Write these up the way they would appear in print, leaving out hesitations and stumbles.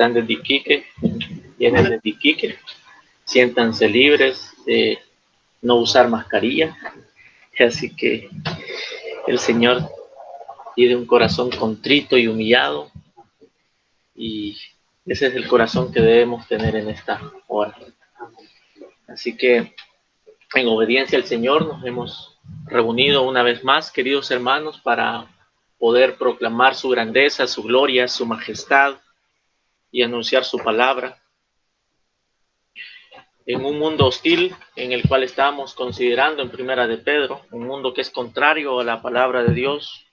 están desde Iquique, vienen desde Iquique, siéntanse libres de no usar mascarilla. Así que el Señor pide un corazón contrito y humillado, y ese es el corazón que debemos tener en esta hora. Así que en obediencia al Señor nos hemos reunido una vez más, queridos hermanos, para poder proclamar su grandeza, su gloria, su majestad y anunciar su palabra. En un mundo hostil en el cual estábamos considerando en Primera de Pedro, un mundo que es contrario a la palabra de Dios,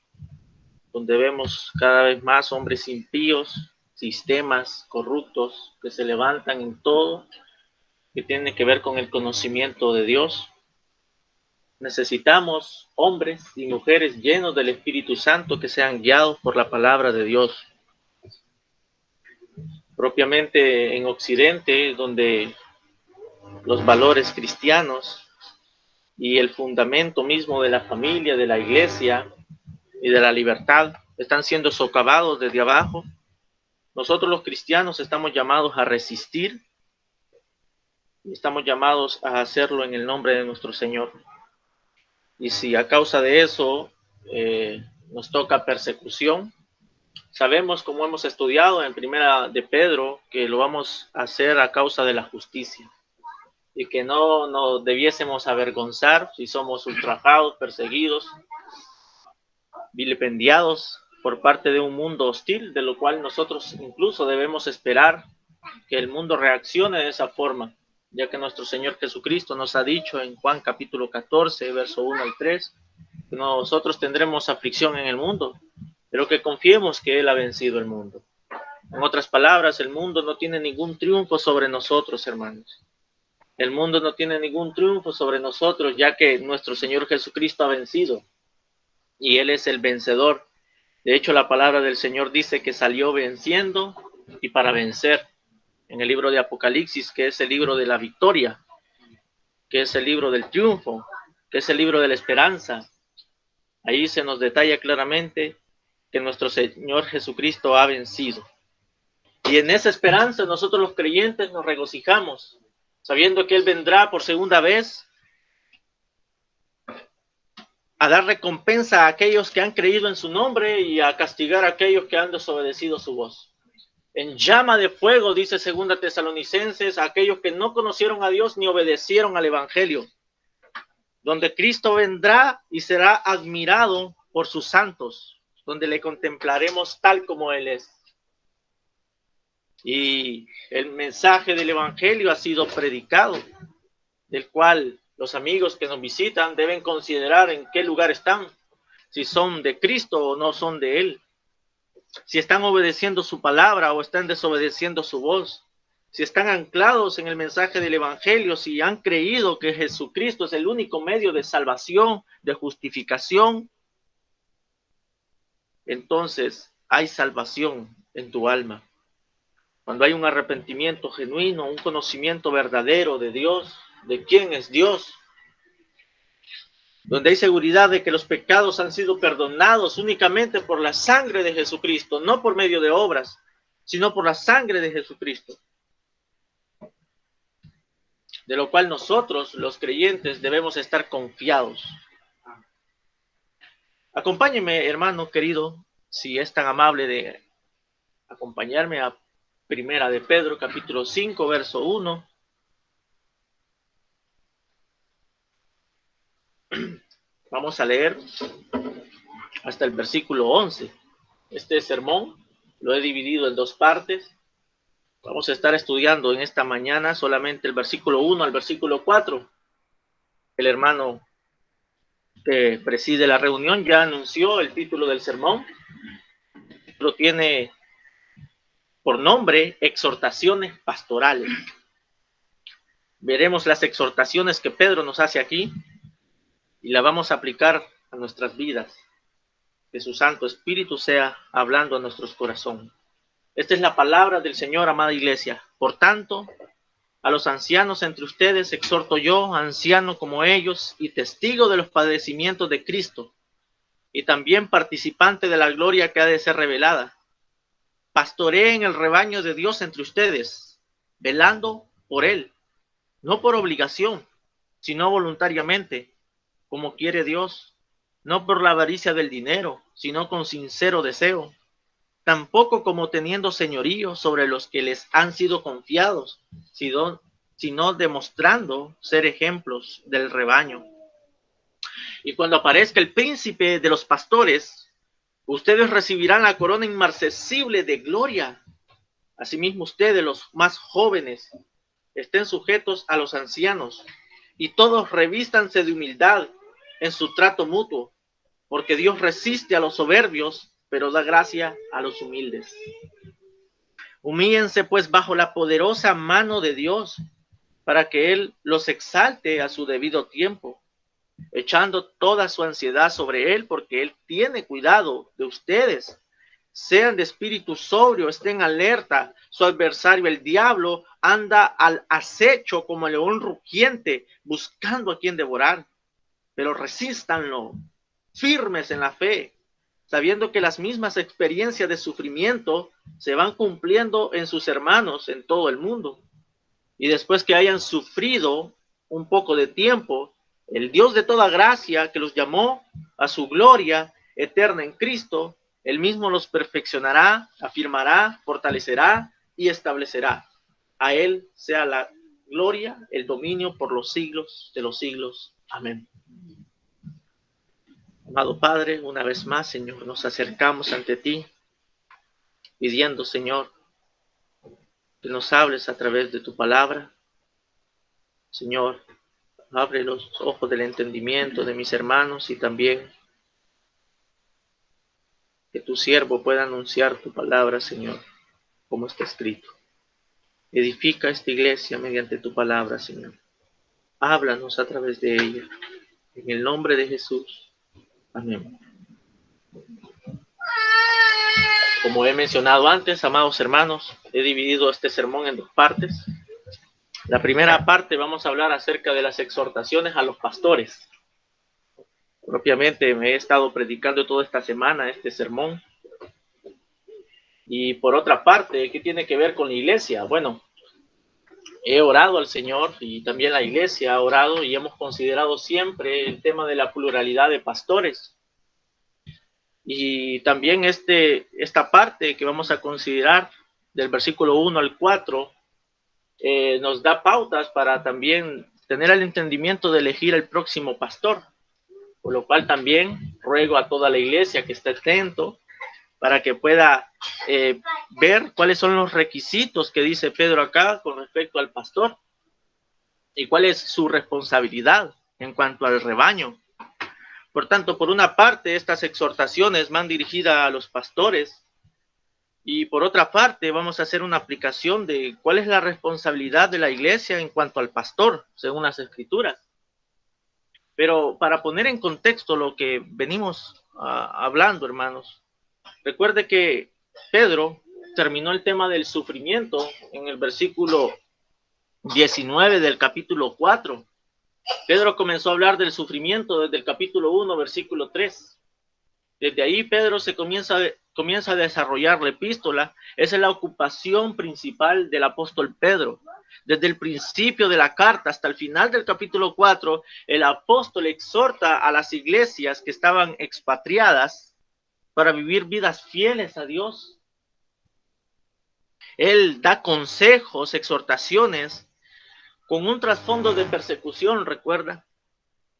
donde vemos cada vez más hombres impíos, sistemas corruptos que se levantan en todo que tiene que ver con el conocimiento de Dios. Necesitamos hombres y mujeres llenos del Espíritu Santo que sean guiados por la palabra de Dios. Propiamente en Occidente, donde los valores cristianos y el fundamento mismo de la familia, de la iglesia y de la libertad están siendo socavados desde abajo, nosotros los cristianos estamos llamados a resistir y estamos llamados a hacerlo en el nombre de nuestro Señor. Y si a causa de eso nos toca persecución, sabemos, como hemos estudiado en Primera de Pedro, que lo vamos a hacer a causa de la justicia y que no nos debiésemos avergonzar si somos ultrajados, perseguidos, vilipendiados por parte de un mundo hostil, de lo cual nosotros incluso debemos esperar que el mundo reaccione de esa forma, ya que nuestro Señor Jesucristo nos ha dicho en Juan capítulo 14, verso 1 al 3, que nosotros tendremos aflicción en el mundo, pero que confiemos que Él ha vencido el mundo. En otras palabras, el mundo no tiene ningún triunfo sobre nosotros, hermanos. El mundo no tiene ningún triunfo sobre nosotros, ya que nuestro Señor Jesucristo ha vencido y Él es el vencedor. De hecho, la palabra del Señor dice que salió venciendo y para vencer. En el libro de Apocalipsis, que es el libro de la victoria, que es el libro del triunfo, que es el libro de la esperanza. Ahí se nos detalla claramente que nuestro Señor Jesucristo ha vencido. Y en esa esperanza nosotros los creyentes nos regocijamos, sabiendo que Él vendrá por segunda vez a dar recompensa a aquellos que han creído en su nombre y a castigar a aquellos que han desobedecido su voz. En llama de fuego, dice 2 Tesalonicenses, a aquellos que no conocieron a Dios ni obedecieron al Evangelio, donde Cristo vendrá y será admirado por sus santos, donde le contemplaremos tal como Él es. Y el mensaje del Evangelio ha sido predicado, del cual los amigos que nos visitan deben considerar en qué lugar están, si son de Cristo o no son de Él, si están obedeciendo su palabra o están desobedeciendo su voz, si están anclados en el mensaje del Evangelio, si han creído que Jesucristo es el único medio de salvación, de justificación, entonces hay salvación en tu alma. Cuando hay un arrepentimiento genuino, un conocimiento verdadero de Dios, de quién es Dios, donde hay seguridad de que los pecados han sido perdonados únicamente por la sangre de Jesucristo, no por medio de obras, sino por la sangre de Jesucristo, de lo cual nosotros, los creyentes, debemos estar confiados. Acompáñeme, hermano querido, si es tan amable de acompañarme a Primera de Pedro, capítulo 5, verso 1. Vamos a leer hasta el versículo 11. Este sermón lo he dividido en dos partes. Vamos a estar estudiando en esta mañana solamente el versículo 1 al versículo 4. El hermano que preside la reunión ya anunció el título del sermón. Lo tiene por nombre Exhortaciones Pastorales. Veremos las exhortaciones que Pedro nos hace aquí y la vamos a aplicar a nuestras vidas. Que su Santo Espíritu sea hablando a nuestros corazones. Esta es la palabra del Señor, amada iglesia. Por tanto, a los ancianos entre ustedes exhorto yo, anciano como ellos y testigo de los padecimientos de Cristo, y también participante de la gloria que ha de ser revelada. pastoreen el rebaño de Dios entre ustedes, velando por él, no por obligación, sino voluntariamente, como quiere Dios, no por la avaricia del dinero, sino con sincero deseo, tampoco como teniendo señorío sobre los que les han sido confiados, sino demostrando ser ejemplos del rebaño. Y cuando aparezca el príncipe de los pastores, ustedes recibirán la corona inmarcesible de gloria. Asimismo, ustedes, los más jóvenes, estén sujetos a los ancianos, y todos revístanse de humildad en su trato mutuo, porque Dios resiste a los soberbios, pero da gracia a los humildes. Humíllense pues bajo la poderosa mano de Dios, para que Él los exalte a su debido tiempo, echando toda su ansiedad sobre Él, porque Él tiene cuidado de ustedes. Sean de espíritu sobrio, estén alerta. Su adversario, el diablo, anda al acecho como el león rugiente, buscando a quien devorar. Pero resístanlo, firmes en la fe, sabiendo que las mismas experiencias de sufrimiento se van cumpliendo en sus hermanos en todo el mundo. Y después que hayan sufrido un poco de tiempo, el Dios de toda gracia, que los llamó a su gloria eterna en Cristo, Él mismo los perfeccionará, afirmará, fortalecerá y establecerá. A Él sea la gloria, el dominio por los siglos de los siglos. Amén. Amado Padre, una vez más, Señor, nos acercamos ante ti, pidiendo, Señor, que nos hables a través de tu palabra. Señor, abre los ojos del entendimiento de mis hermanos y también que tu siervo pueda anunciar tu palabra, Señor, como está escrito. Edifica esta iglesia mediante tu palabra, Señor. Háblanos a través de ella. En el nombre de Jesús. Amén. Como he mencionado antes, amados hermanos, he dividido este sermón en dos partes. La primera parte vamos a hablar acerca de las exhortaciones a los pastores. Propiamente me he estado predicando toda esta semana este sermón. Y por otra parte, ¿qué tiene que ver con la iglesia? Bueno, he orado al Señor y también la iglesia ha orado y hemos considerado siempre el tema de la pluralidad de pastores. Y también esta parte que vamos a considerar del versículo 1 al 4 nos da pautas para también tener el entendimiento de elegir el próximo pastor. Por lo cual también ruego a toda la iglesia que esté atento para que pueda ver cuáles son los requisitos que dice Pedro acá con respecto al pastor y cuál es su responsabilidad en cuanto al rebaño. Por tanto, por una parte, estas exhortaciones van dirigidas a los pastores y por otra parte vamos a hacer una aplicación de cuál es la responsabilidad de la iglesia en cuanto al pastor, según las Escrituras. Pero para poner en contexto lo que venimos hablando, hermanos, recuerde que Pedro terminó el tema del sufrimiento en el versículo 19 del capítulo 4. Pedro comenzó a hablar del sufrimiento desde el capítulo 1, versículo 3. Desde ahí Pedro se comienza a desarrollar la epístola. Esa es la ocupación principal del apóstol Pedro. Desde el principio de la carta hasta el final del capítulo 4, el apóstol exhorta a las iglesias que estaban expatriadas para vivir vidas fieles a Dios. Él da consejos, exhortaciones, con un trasfondo de persecución, recuerda.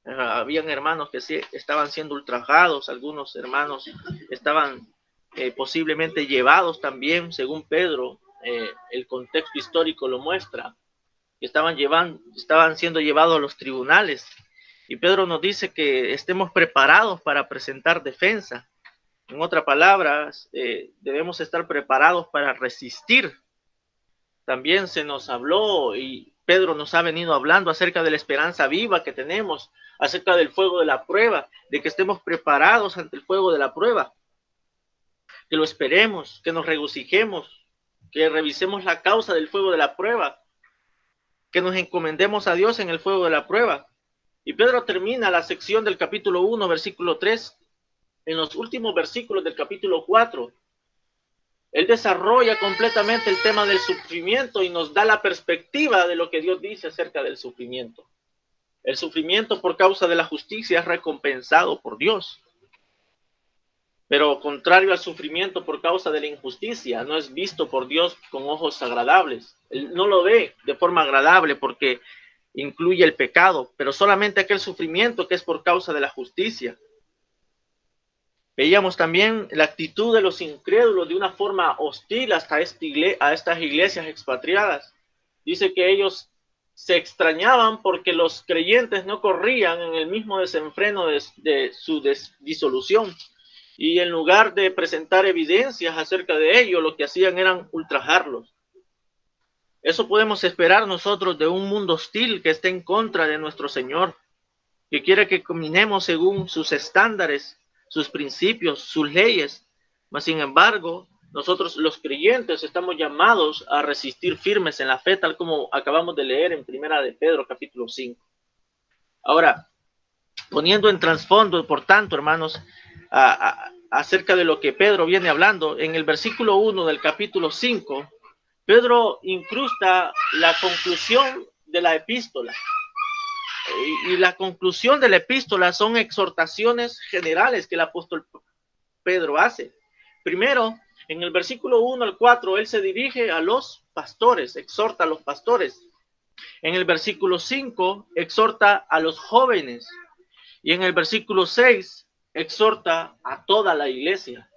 Habían hermanos que sí estaban siendo ultrajados, algunos hermanos estaban posiblemente llevados también, según Pedro, el contexto histórico lo muestra, que estaban siendo llevados a los tribunales. Y Pedro nos dice que estemos preparados para presentar defensa. En otras palabras, debemos estar preparados para resistir. También se nos habló y Pedro nos ha venido hablando acerca de la esperanza viva que tenemos, acerca del fuego de la prueba, de que estemos preparados ante el fuego de la prueba, que lo esperemos, que nos regocijemos, que revisemos la causa del fuego de la prueba, que nos encomendemos a Dios en el fuego de la prueba. Y Pedro termina la sección del capítulo 1, versículo 3, en los últimos versículos del capítulo 4. Él desarrolla completamente el tema del sufrimiento y nos da la perspectiva de lo que Dios dice acerca del sufrimiento. El sufrimiento por causa de la justicia es recompensado por Dios. Pero contrario al sufrimiento por causa de la injusticia, no es visto por Dios con ojos agradables. Él no lo ve de forma agradable porque incluye el pecado, pero solamente aquel sufrimiento que es por causa de la justicia. Veíamos también la actitud de los incrédulos de una forma hostil hasta estas iglesias expatriadas. Dice que ellos se extrañaban porque los creyentes no corrían en el mismo desenfreno de su disolución. Y en lugar de presentar evidencias acerca de ello, lo que hacían eran ultrajarlos. Eso podemos esperar nosotros de un mundo hostil que esté en contra de nuestro Señor, que quiere que caminemos según sus estándares, sus principios, sus leyes. Mas, sin embargo, nosotros los creyentes estamos llamados a resistir firmes en la fe, tal como acabamos de leer en Primera de Pedro, capítulo 5. Ahora, poniendo en trasfondo, por tanto, hermanos, acerca de lo que Pedro viene hablando, en el versículo 1 del capítulo 5, Pedro incrusta la conclusión de la epístola. Y la conclusión de la epístola son exhortaciones generales que el apóstol Pedro hace. Primero, en el versículo 1 al 4, él se dirige a los pastores, exhorta a los pastores. En el versículo 5, exhorta a los jóvenes. Y en el versículo 6, exhorta a toda la iglesia.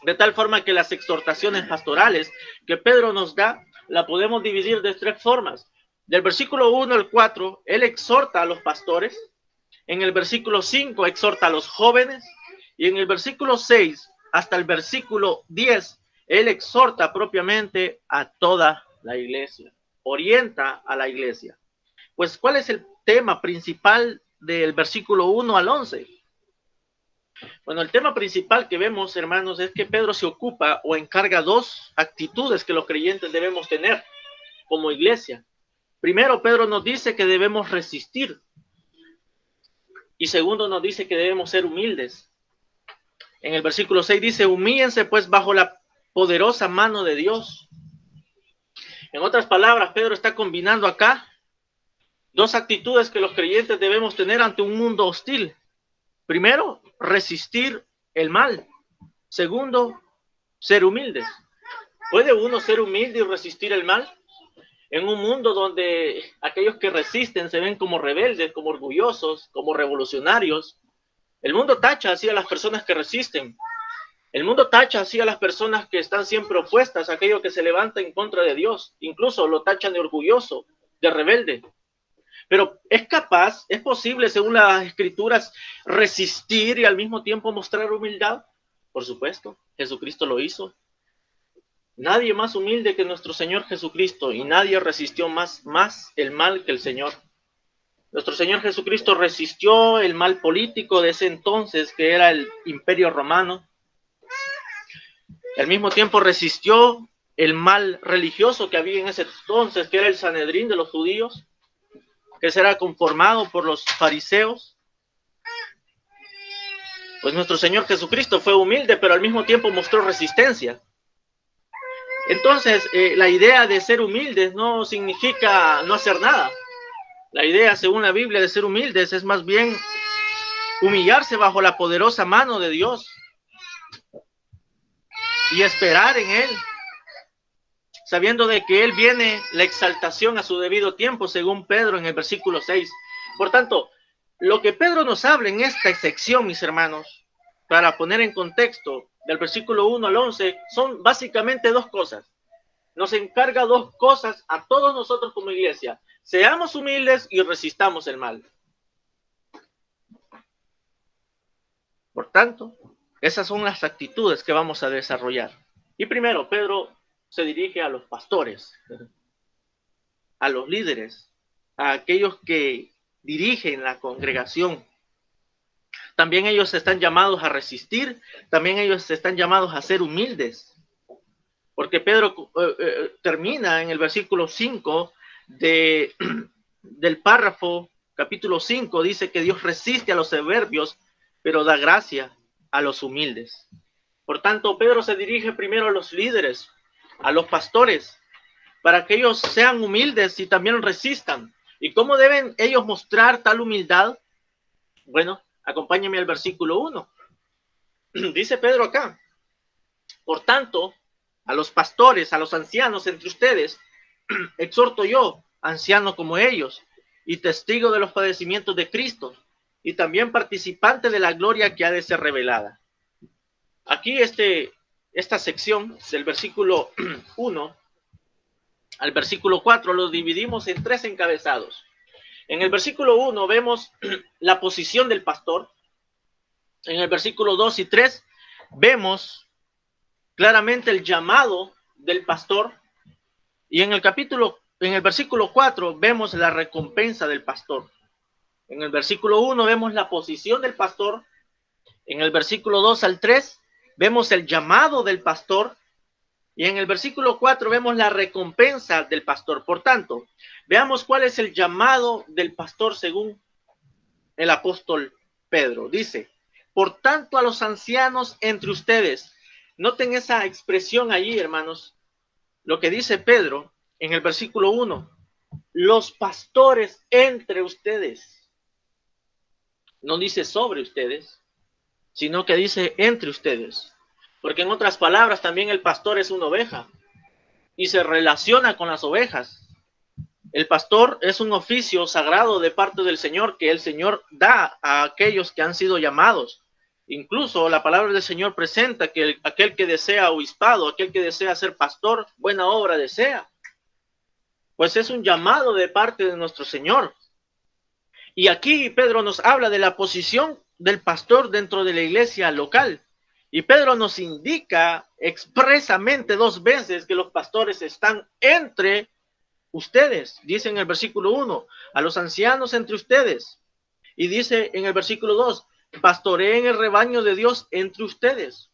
De tal forma que las exhortaciones pastorales que Pedro nos da, la podemos dividir de tres formas. Del versículo 1 al 4, él exhorta a los pastores. En el versículo 5, exhorta a los jóvenes. Y en el versículo 6 hasta el versículo 10, él exhorta propiamente a toda la iglesia. Orienta a la iglesia. Pues, ¿cuál es el tema principal del versículo 1 al 11? Bueno, el tema principal que vemos, hermanos, es que Pedro se ocupa o encarga dos actitudes que los creyentes debemos tener como iglesia. Primero, Pedro nos dice que debemos resistir. Y segundo, nos dice que debemos ser humildes. En el versículo 6 dice, humíllense pues bajo la poderosa mano de Dios. En otras palabras, Pedro está combinando acá dos actitudes que los creyentes debemos tener ante un mundo hostil. Primero, resistir el mal. Segundo, ser humildes. ¿Puede uno ser humilde y resistir el mal? En un mundo donde aquellos que resisten se ven como rebeldes, como orgullosos, como revolucionarios. El mundo tacha así a las personas que resisten. El mundo tacha así a las personas que están siempre opuestas, a aquello que se levanta en contra de Dios. Incluso lo tachan de orgulloso, de rebelde. Pero es posible, según las escrituras, resistir y al mismo tiempo mostrar humildad. Por supuesto, Jesucristo lo hizo. Nadie más humilde que nuestro Señor Jesucristo, y nadie resistió más el mal que el Señor. Nuestro Señor Jesucristo resistió el mal político de ese entonces, que era el Imperio Romano. Al mismo tiempo resistió el mal religioso que había en ese entonces, que era el Sanedrín de los judíos, que será conformado por los fariseos. Pues nuestro Señor Jesucristo fue humilde, pero al mismo tiempo mostró resistencia. Entonces, la idea de ser humildes no significa no hacer nada. La idea, según la Biblia, de ser humildes es más bien humillarse bajo la poderosa mano de Dios y esperar en Él, sabiendo de que Él viene la exaltación a su debido tiempo, según Pedro en el versículo 6. Por tanto, lo que Pedro nos habla en esta sección, mis hermanos, para poner en contexto, del versículo 1 al 11, son básicamente dos cosas. Nos encarga dos cosas a todos nosotros como iglesia. Seamos humildes y resistamos el mal. Por tanto, esas son las actitudes que vamos a desarrollar. Y primero, Pedro se dirige a los pastores, a los líderes, a aquellos que dirigen la congregación. También ellos están llamados a resistir, también ellos están llamados a ser humildes. Porque Pedro termina en el versículo 5 del párrafo, capítulo 5, dice que Dios resiste a los soberbios, pero da gracia a los humildes. Por tanto, Pedro se dirige primero a los líderes, a los pastores, para que ellos sean humildes y también resistan. ¿Y cómo deben ellos mostrar tal humildad? Bueno, acompáñenme al versículo 1. Dice Pedro acá: por tanto, a los pastores, a los ancianos entre ustedes, exhorto yo, anciano como ellos, y testigo de los padecimientos de Cristo, y también participante de la gloria que ha de ser revelada. Aquí esta sección, del versículo 1 al versículo 4, lo dividimos en 3 encabezados. En el versículo 1 vemos la posición del pastor. En el versículo 2 y 3 vemos claramente el llamado del pastor. Y en el versículo 4 vemos la recompensa del pastor. En el versículo 1 vemos la posición del pastor. En el versículo 2 al 3 vemos el llamado del pastor. Y en el versículo 4 vemos la recompensa del pastor. Por tanto, veamos cuál es el llamado del pastor según el apóstol Pedro. Dice: por tanto, a los ancianos entre ustedes. Noten esa expresión allí, hermanos. Lo que dice Pedro en el versículo 1. Los pastores entre ustedes. No dice sobre ustedes, sino que dice entre ustedes. Porque en otras palabras, también el pastor es una oveja y se relaciona con las ovejas. El pastor es un oficio sagrado de parte del Señor que el Señor da a aquellos que han sido llamados. Incluso la palabra del Señor presenta que aquel que desea obispado, aquel que desea ser pastor, buena obra desea. Pues es un llamado de parte de nuestro Señor. Y aquí Pedro nos habla de la posición del pastor dentro de la iglesia local. Y Pedro nos indica expresamente 2 veces que los pastores están entre ustedes. Dice en el versículo 1, a los ancianos entre ustedes. Y dice en el versículo 2, pastoreen el rebaño de Dios entre ustedes.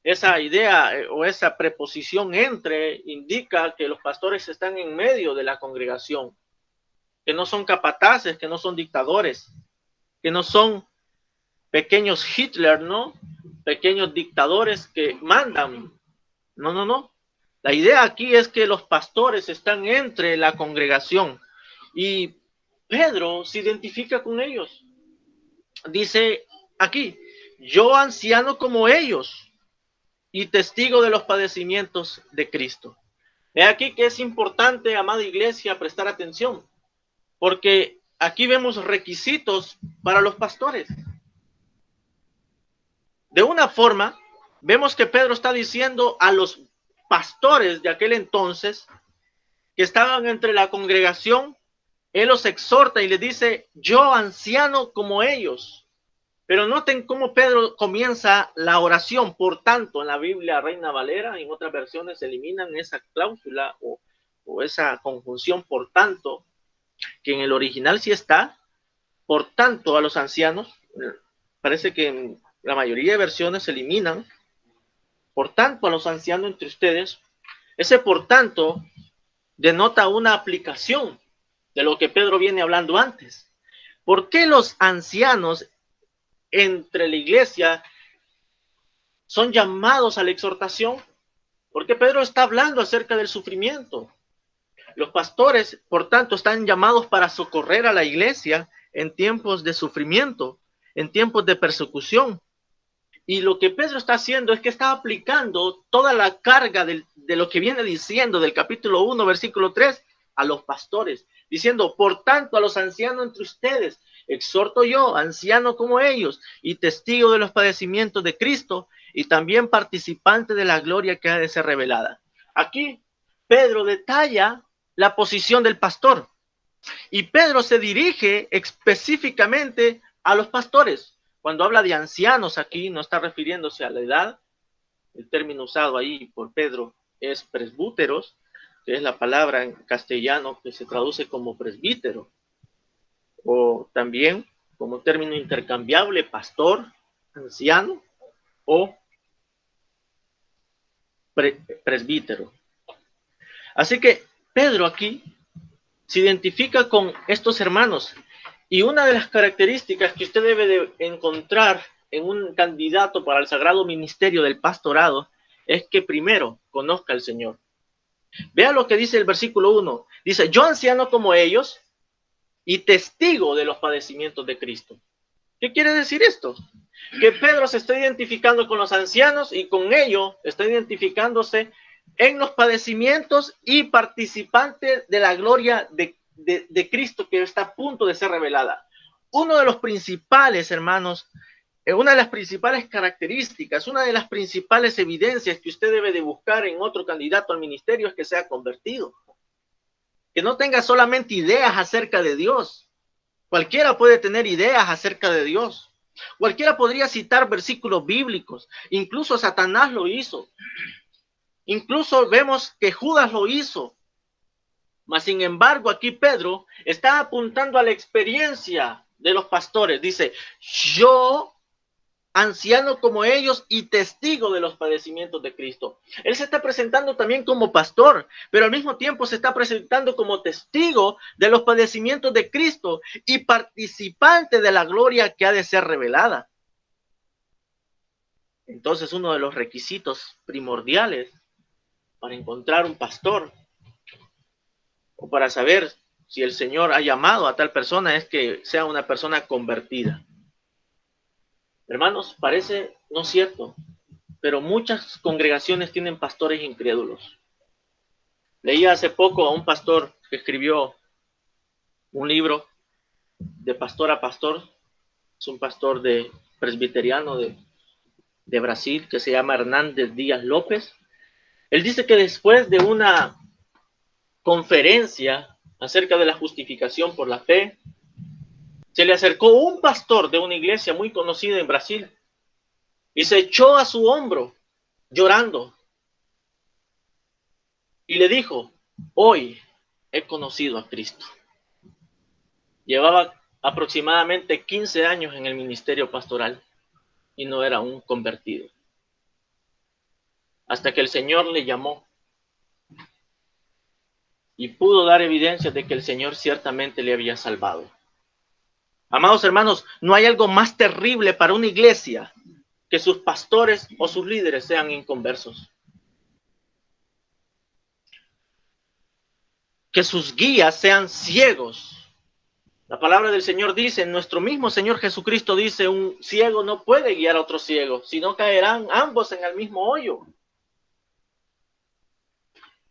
Esa idea o esa preposición entre indica que los pastores están en medio de la congregación, que no son capataces, que no son dictadores, que no son pequeños Hitler, ¿no? Pequeños dictadores que mandan. No. La idea aquí es que los pastores están entre la congregación y Pedro se identifica con ellos. Dice aquí: yo anciano como ellos y testigo de los padecimientos de Cristo. He aquí que es importante, amada iglesia, prestar atención, porque aquí vemos requisitos para los pastores. De una forma, vemos que Pedro está diciendo a los pastores de aquel entonces que estaban entre la congregación, él los exhorta y les dice: yo anciano como ellos. Pero noten cómo Pedro comienza la oración. Por tanto, en la Biblia Reina Valera, en otras versiones eliminan esa cláusula o esa conjunción por tanto, que en el original sí está. Por tanto, a los ancianos, parece que en la mayoría de versiones se eliminan. Por tanto, a los ancianos entre ustedes. Ese por tanto denota una aplicación de lo que Pedro viene hablando antes. ¿Por qué los ancianos entre la iglesia son llamados a la exhortación? Porque Pedro está hablando acerca del sufrimiento. Los pastores, por tanto, están llamados para socorrer a la iglesia en tiempos de sufrimiento, en tiempos de persecución. Y lo que Pedro está haciendo es que está aplicando toda la carga de lo que viene diciendo del capítulo 1, versículo 3, a los pastores, diciendo: por tanto, a los ancianos entre ustedes, exhorto yo, anciano como ellos, y testigo de los padecimientos de Cristo, y también participante de la gloria que ha de ser revelada. Aquí Pedro detalla la posición del pastor, y Pedro se dirige específicamente a los pastores. Cuando habla de ancianos aquí, no está refiriéndose a la edad. El término usado ahí por Pedro es presbúteros, que es la palabra en castellano que se traduce como presbítero, o también como término intercambiable, pastor, anciano o presbítero. Así que Pedro aquí se identifica con estos hermanos, y una de las características que usted debe de encontrar en un candidato para el sagrado ministerio del pastorado es que primero conozca al Señor. Vea lo que dice el versículo 1. Dice, yo anciano como ellos y testigo de los padecimientos de Cristo. ¿Qué quiere decir esto? Que Pedro se está identificando con los ancianos y con ello está identificándose en los padecimientos y participante de la gloria de Cristo que está a punto de ser revelada. Uno de los principales, hermanos, una de las principales características, una de las principales evidencias que usted debe de buscar en otro candidato al ministerio es que sea convertido. Que no tenga solamente ideas acerca de Dios. Cualquiera puede tener ideas acerca de Dios. Cualquiera podría citar versículos bíblicos. Incluso Satanás lo hizo. Incluso vemos que Judas lo hizo. Mas, sin embargo, aquí Pedro está apuntando a la experiencia de los pastores. Dice, yo, anciano como ellos y testigo de los padecimientos de Cristo. Él se está presentando también como pastor, pero al mismo tiempo se está presentando como testigo de los padecimientos de Cristo y participante de la gloria que ha de ser revelada. Entonces, uno de los requisitos primordiales para encontrar un pastor o para saber si el Señor ha llamado a tal persona es que sea una persona convertida. Hermanos, parece no cierto, pero muchas congregaciones tienen pastores incrédulos. Leí hace poco a un pastor que escribió un libro de pastor a pastor. Es un pastor presbiteriano de Brasil que se llama Hernández Díaz López. Él dice que después de una conferencia acerca de la justificación por la fe, se le acercó un pastor de una iglesia muy conocida en Brasil y se echó a su hombro llorando y le dijo, hoy he conocido a Cristo. Llevaba aproximadamente 15 años en el ministerio pastoral y no era un convertido. Hasta que el Señor le llamó y pudo dar evidencia de que el Señor ciertamente le había salvado. Amados hermanos, no hay algo más terrible para una iglesia que sus pastores o sus líderes sean inconversos. Que sus guías sean ciegos. La palabra del Señor dice, nuestro mismo Señor Jesucristo dice, un ciego no puede guiar a otro ciego, sino caerán ambos en el mismo hoyo.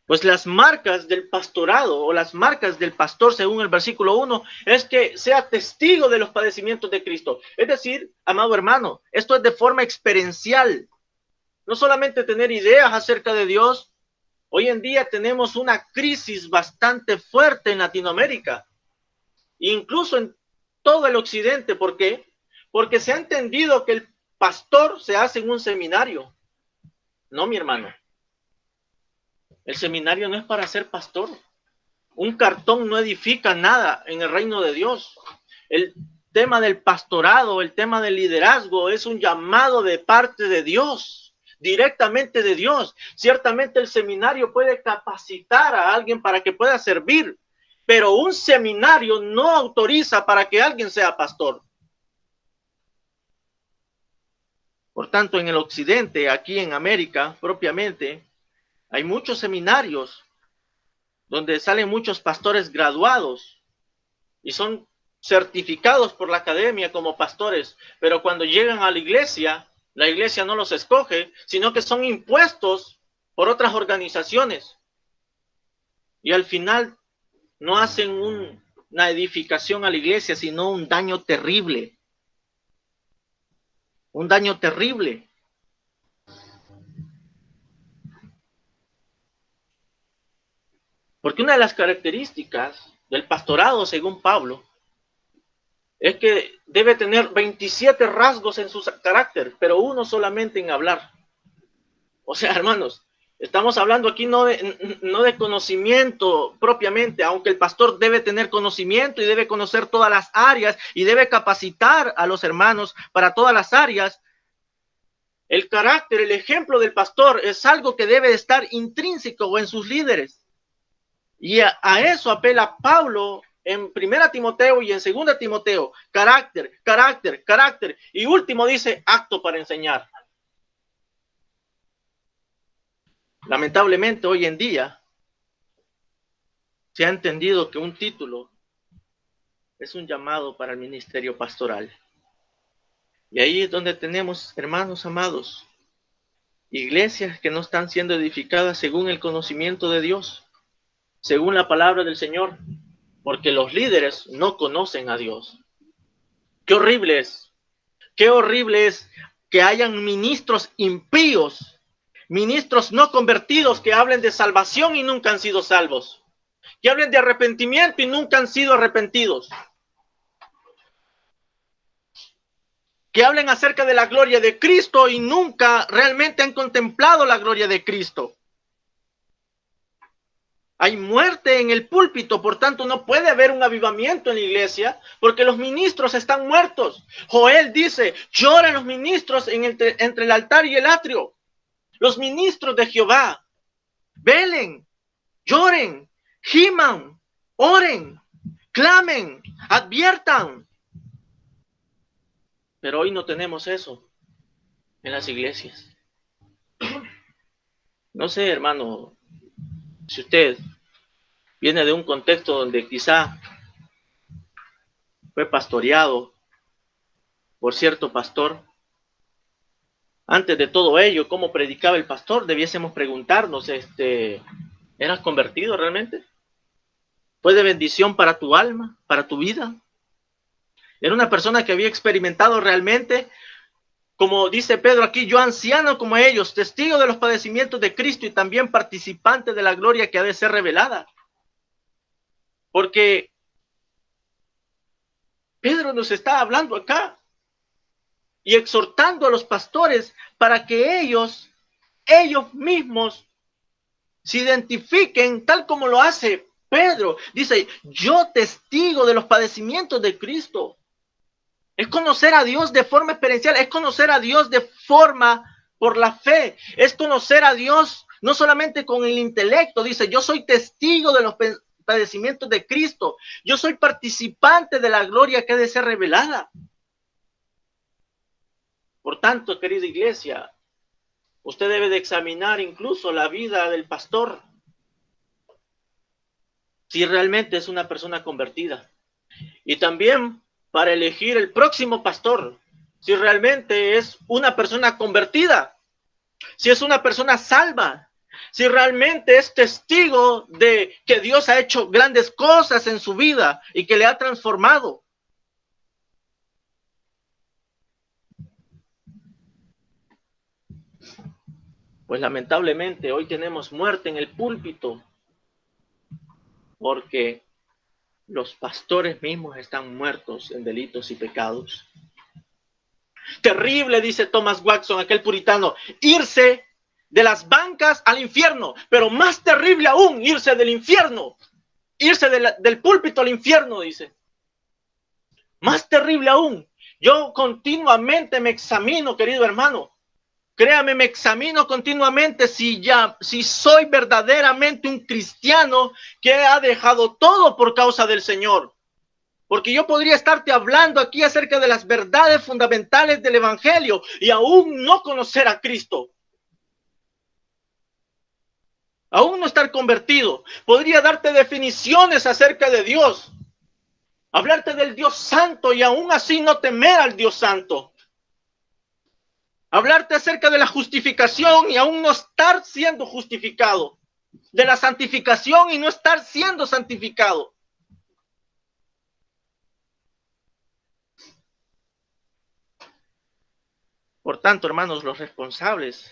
Pues las marcas del pastorado o las marcas del pastor, según el versículo 1, es que sea testigo de los padecimientos de Cristo. Es decir, amado hermano, esto es de forma experiencial. No solamente tener ideas acerca de Dios. Hoy en día tenemos una crisis bastante fuerte en Latinoamérica, incluso en todo el occidente. ¿Por qué? Porque se ha entendido que el pastor se hace en un seminario. No, mi hermano. El seminario no es para ser pastor. Un cartón no edifica nada en el reino de Dios. El tema del pastorado, el tema del liderazgo es un llamado de parte de Dios, directamente de Dios. Ciertamente el seminario puede capacitar a alguien para que pueda servir, pero un seminario no autoriza para que alguien sea pastor. Por tanto, en el occidente, aquí en América propiamente, hay muchos seminarios donde salen muchos pastores graduados y son certificados por la academia como pastores, pero cuando llegan a la iglesia no los escoge, sino que son impuestos por otras organizaciones. Y al final no hacen una edificación a la iglesia, sino un daño terrible. Un daño terrible. Porque una de las características del pastorado, según Pablo, es que debe tener 27 rasgos en su carácter, pero uno solamente en hablar. O sea, hermanos, estamos hablando aquí no de conocimiento propiamente, aunque el pastor debe tener conocimiento y debe conocer todas las áreas y debe capacitar a los hermanos para todas las áreas. El carácter, el ejemplo del pastor es algo que debe estar intrínseco en sus líderes. Y a eso apela Pablo en 1 Timoteo y en 2 Timoteo, carácter, carácter, carácter. Y último dice, apto para enseñar. Lamentablemente hoy en día se ha entendido que un título es un llamado para el ministerio pastoral. Y ahí es donde tenemos, hermanos amados, iglesias que no están siendo edificadas según el conocimiento de Dios, según la palabra del Señor, porque los líderes no conocen a Dios. Qué horrible es que hayan ministros impíos, ministros no convertidos que hablen de salvación y nunca han sido salvos, que hablen de arrepentimiento y nunca han sido arrepentidos, que hablen acerca de la gloria de Cristo y nunca realmente han contemplado la gloria de Cristo. Hay muerte en el púlpito, por tanto no puede haber un avivamiento en la iglesia porque los ministros están muertos. Joel dice, lloran los ministros entre el altar y el atrio. Los ministros de Jehová, velen, lloren, giman, oren, clamen, adviertan. Pero hoy no tenemos eso en las iglesias. No sé, hermano, si usted viene de un contexto donde quizá fue pastoreado por cierto pastor. Antes de todo ello, ¿cómo predicaba el pastor? Debiésemos preguntarnos, ¿eras convertido realmente? ¿Fue de bendición para tu alma, para tu vida? ¿Era una persona que había experimentado realmente, como dice Pedro aquí, yo anciano como ellos, testigo de los padecimientos de Cristo y también participante de la gloria que ha de ser revelada? Porque Pedro nos está hablando acá y exhortando a los pastores para que ellos mismos se identifiquen tal como lo hace Pedro. Dice, yo testigo de los padecimientos de Cristo. Es conocer a Dios de forma experiencial, es conocer a Dios de forma por la fe, es conocer a Dios no solamente con el intelecto. Dice, yo soy testigo de los padecimientos de Cristo, yo soy participante de la gloria que ha de ser revelada. Por tanto, querida iglesia, usted debe de examinar incluso la vida del pastor, si realmente es una persona convertida. Y también para elegir el próximo pastor, si realmente es una persona convertida, si es una persona salva, si realmente es testigo de que Dios ha hecho grandes cosas en su vida y que le ha transformado. Pues lamentablemente hoy tenemos muerte en el púlpito porque los pastores mismos están muertos en delitos y pecados. Terrible, dice Thomas Watson, aquel puritano, irse de las bancas al infierno, pero más terrible aún, irse del infierno, irse del púlpito al infierno, dice. Más terrible aún. Yo continuamente me examino, querido hermano. Créame, me examino continuamente si soy verdaderamente un cristiano que ha dejado todo por causa del Señor. Porque yo podría estarte hablando aquí acerca de las verdades fundamentales del Evangelio y aún no conocer a Cristo. Aún no estar convertido. Podría darte definiciones acerca de Dios. Hablarte del Dios Santo y aún así no temer al Dios Santo. Hablarte acerca de la justificación y aún no estar siendo justificado. De la santificación y no estar siendo santificado. Por tanto, hermanos, los responsables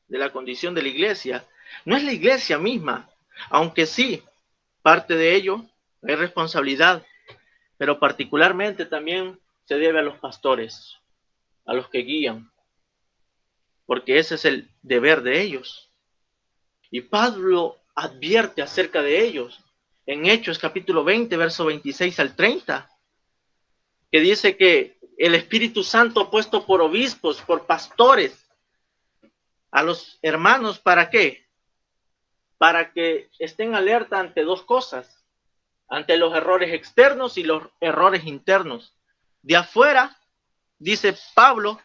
de la condición de la iglesia no es la iglesia misma, aunque sí, parte de ello hay responsabilidad, pero particularmente también se debe a los pastores, a los que guían, porque ese es el deber de ellos. Y Pablo advierte acerca de ellos en Hechos capítulo 20, verso 26 al 30, que dice que el Espíritu Santo ha puesto por obispos, por pastores, a los hermanos, ¿para qué? Para que estén alerta ante dos cosas. ante los errores externos y los errores internos. De afuera, dice Pablo,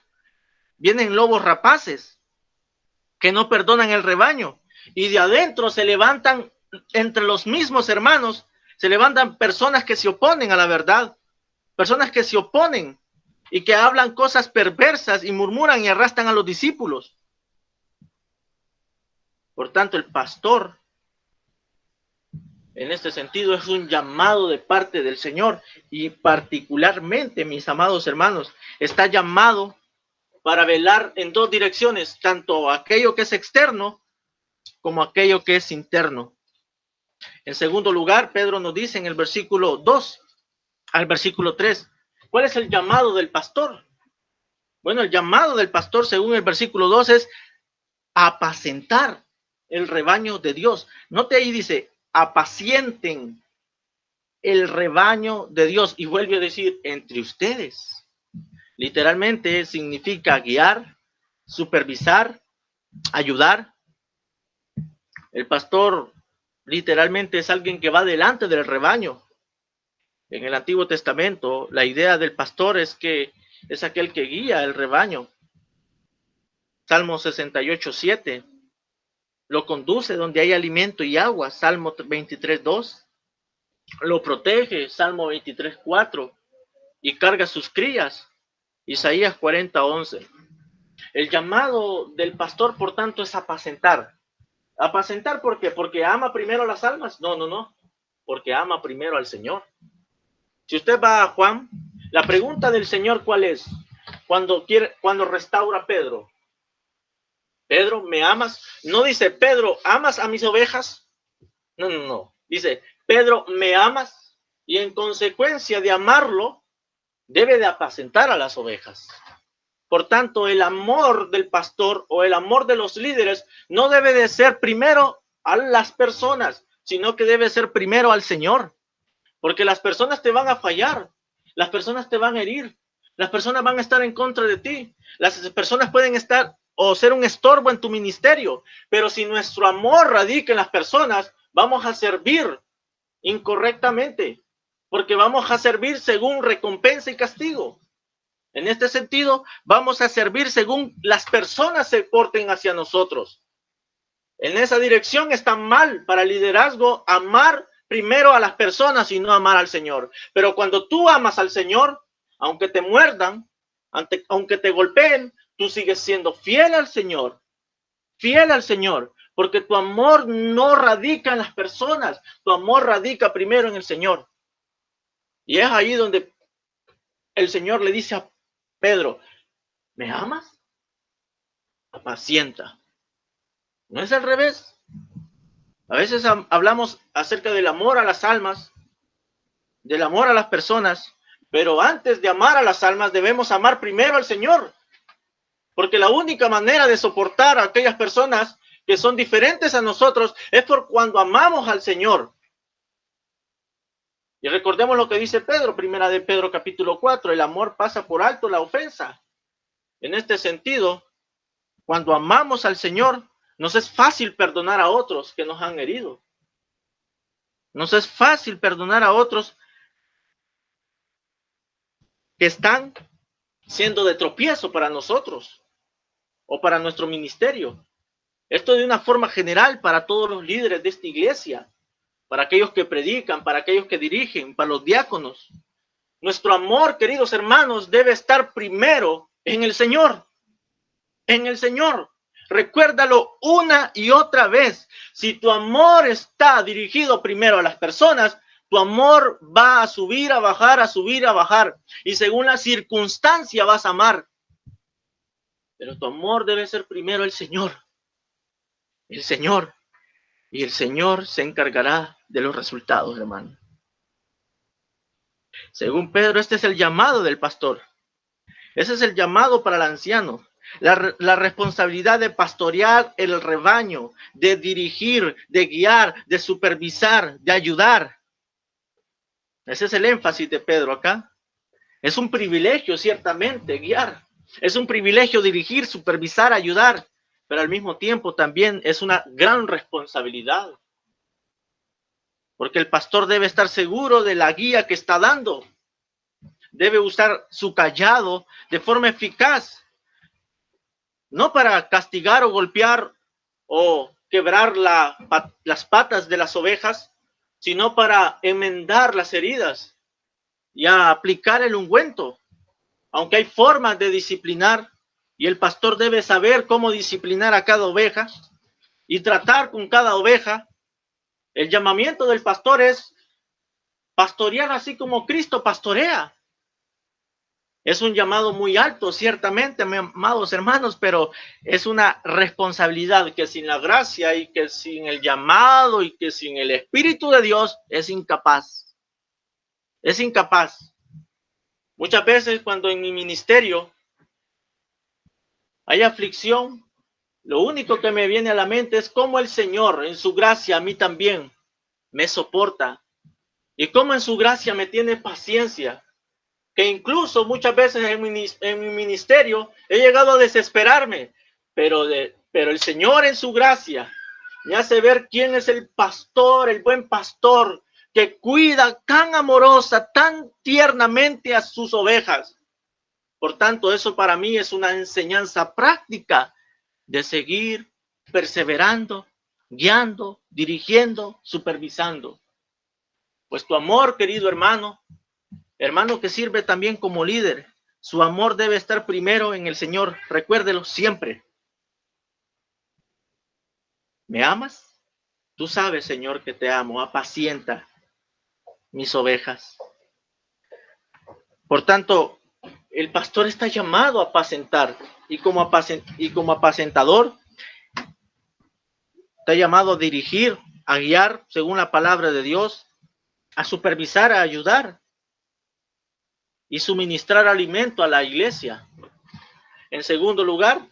vienen lobos rapaces que no perdonan el rebaño, y de adentro se levantan entre los mismos hermanos, se levantan personas que se oponen a la verdad, personas que se oponen y que hablan cosas perversas y murmuran y arrastran a los discípulos. Por tanto, el pastor, en este sentido, es un llamado de parte del Señor, y particularmente, mis amados hermanos, está llamado para velar en dos direcciones, tanto aquello que es externo como aquello que es interno. En segundo lugar, Pedro nos dice en el versículo 2 al versículo 3, ¿cuál es el llamado del pastor? Bueno, el llamado del pastor, según el versículo 2, es apacentar el rebaño de Dios. Note ahí, dice, apacienten el rebaño de Dios, y vuelve a decir, entre ustedes. Literalmente significa guiar, supervisar, ayudar. El pastor literalmente es alguien que va delante del rebaño. En el Antiguo Testamento, la idea del pastor es que es aquel que guía el rebaño. Salmo 68:7. Lo conduce donde hay alimento y agua. Salmo 23:2. Lo protege. Salmo 23:4. Y carga sus crías. Isaías 40:11. El llamado del pastor, por tanto, es apacentar. ¿Apacentar por qué? ¿Porque ama primero las almas? No. Porque ama primero al Señor. Si usted va a Juan, la pregunta del Señor, ¿cuál es? Cuando restaura a Pedro. Pedro, ¿me amas? No dice, Pedro, ¿amas a mis ovejas? No. Dice, Pedro, ¿me amas? Y en consecuencia de amarlo, debe de apacentar a las ovejas. Por tanto, el amor del pastor o el amor de los líderes no debe de ser primero a las personas, sino que debe ser primero al Señor. Porque las personas te van a fallar, las personas te van a herir, las personas van a estar en contra de ti, las personas pueden estar o ser un estorbo en tu ministerio, pero si nuestro amor radica en las personas, vamos a servir incorrectamente, porque vamos a servir según recompensa y castigo. En este sentido, vamos a servir según las personas se porten hacia nosotros. En esa dirección está mal para el liderazgo amar primero a las personas y no amar al Señor. Pero cuando tú amas al Señor, aunque te muerdan, aunque te golpeen, tú sigues siendo fiel al Señor, porque tu amor no radica en las personas, tu amor radica primero en el Señor. Y es ahí donde el Señor le dice a Pedro, ¿me amas? Apacienta. ¿No es al revés? A veces hablamos acerca del amor a las almas, del amor a las personas, pero antes de amar a las almas debemos amar primero al Señor, porque la única manera de soportar a aquellas personas que son diferentes a nosotros es por cuando amamos al Señor. Y recordemos lo que dice Pedro, primera de Pedro capítulo 4, el amor pasa por alto la ofensa. En este sentido, cuando amamos al Señor, nos es fácil perdonar a otros que nos han herido. Nos es fácil perdonar a otros que están siendo de tropiezo para nosotros o para nuestro ministerio. Esto de una forma general para todos los líderes de esta iglesia, para aquellos que predican, para aquellos que dirigen, para los diáconos. Nuestro amor, queridos hermanos, debe estar primero en el Señor. En el Señor. Recuérdalo una y otra vez. Si tu amor está dirigido primero a las personas, tu amor va a subir, a bajar, a subir, a bajar. Y según la circunstancia vas a amar. Pero tu amor debe ser primero el Señor. El Señor. Y el Señor se encargará de los resultados, hermano. Según Pedro, este es el llamado del pastor. Ese es el llamado para el anciano. La responsabilidad de pastorear el rebaño, de dirigir, de guiar, de supervisar, de ayudar. Ese es el énfasis de Pedro acá. Es un privilegio, ciertamente, guiar. Es un privilegio dirigir, supervisar, ayudar. Pero al mismo tiempo también es una gran responsabilidad. porque el pastor debe estar seguro de la guía que está dando. Debe usar su cayado de forma eficaz, no para castigar o golpear o quebrar las patas de las ovejas, sino para enmendar las heridas y a aplicar el ungüento. Aunque hay formas de disciplinar y el pastor debe saber cómo disciplinar a cada oveja y tratar con cada oveja, el llamamiento del pastor es pastorear así como Cristo pastorea. Es un llamado muy alto, ciertamente, amados hermanos, pero es una responsabilidad que sin la gracia y que sin el llamado y que sin el Espíritu de Dios es incapaz. Es incapaz. Muchas veces cuando en mi ministerio hay aflicción, lo único que me viene a la mente es cómo el Señor en su gracia a mí también me soporta y cómo en su gracia me tiene paciencia. Que incluso muchas veces en mi ministerio he llegado a desesperarme, pero el Señor en su gracia me hace ver quién es el pastor, el buen pastor, que cuida tan amorosa, tan tiernamente a sus ovejas. Por tanto, eso para mí es una enseñanza práctica de seguir perseverando, guiando, dirigiendo, supervisando. Pues tu amor, querido hermano, hermano que sirve también como líder, su amor debe estar primero en el Señor. Recuérdelo siempre. ¿Me amas? Tú sabes, Señor, que te amo. Apacienta mis ovejas. Por tanto, el pastor está llamado a apacentar y como apacentador está llamado a dirigir, a guiar según la palabra de Dios, a supervisar, a ayudar y suministrar alimento a la iglesia. En segundo lugar,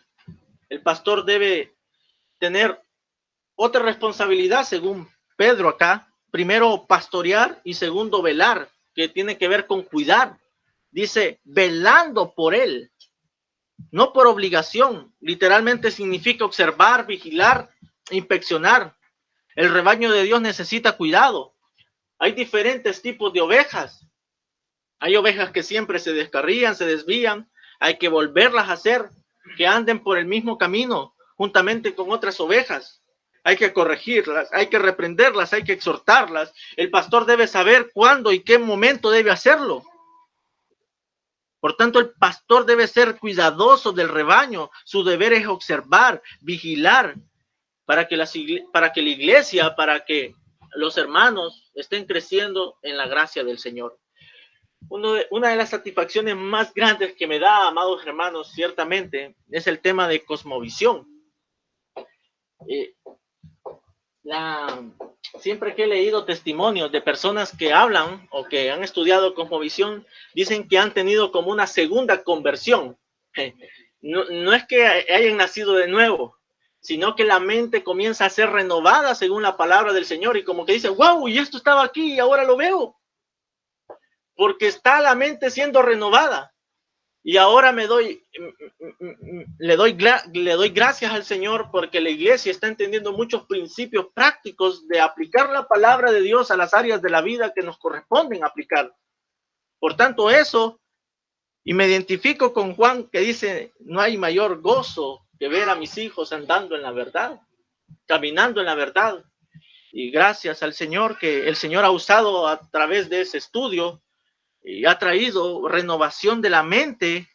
el pastor debe tener otra responsabilidad según Pedro acá. Primero, pastorear y segundo, velar, que tiene que ver con cuidar. Dice, velando por él, no por obligación. Literalmente significa observar, vigilar, inspeccionar. El rebaño de Dios necesita cuidado. Hay diferentes tipos de ovejas. Hay ovejas que siempre se descarrían, se desvían. Hay que volverlas a hacer, que anden por el mismo camino, juntamente con otras ovejas. Hay que corregirlas, hay que reprenderlas, hay que exhortarlas. El pastor debe saber cuándo y qué momento debe hacerlo. Por tanto, el pastor debe ser cuidadoso del rebaño. Su deber es observar, vigilar, para que la iglesia, para que los hermanos estén creciendo en la gracia del Señor. Una de las satisfacciones más grandes que me da, amados hermanos, ciertamente, es el tema de cosmovisión. Siempre que he leído testimonios de personas que hablan o que han estudiado cosmovisión, dicen que han tenido como una segunda conversión. No es que hayan nacido de nuevo, sino que la mente comienza a ser renovada según la palabra del Señor y como que dice, wow, y esto estaba aquí y ahora lo veo. Porque está la mente siendo renovada. Y ahora le doy gracias al Señor porque la iglesia está entendiendo muchos principios prácticos de aplicar la palabra de Dios a las áreas de la vida que nos corresponden aplicar. Por tanto, eso, y me identifico con Juan que dice, no hay mayor gozo que ver a mis hijos andando en la verdad, caminando en la verdad. Y gracias al Señor que el Señor ha usado a través de ese estudio y ha traído renovación de la mente,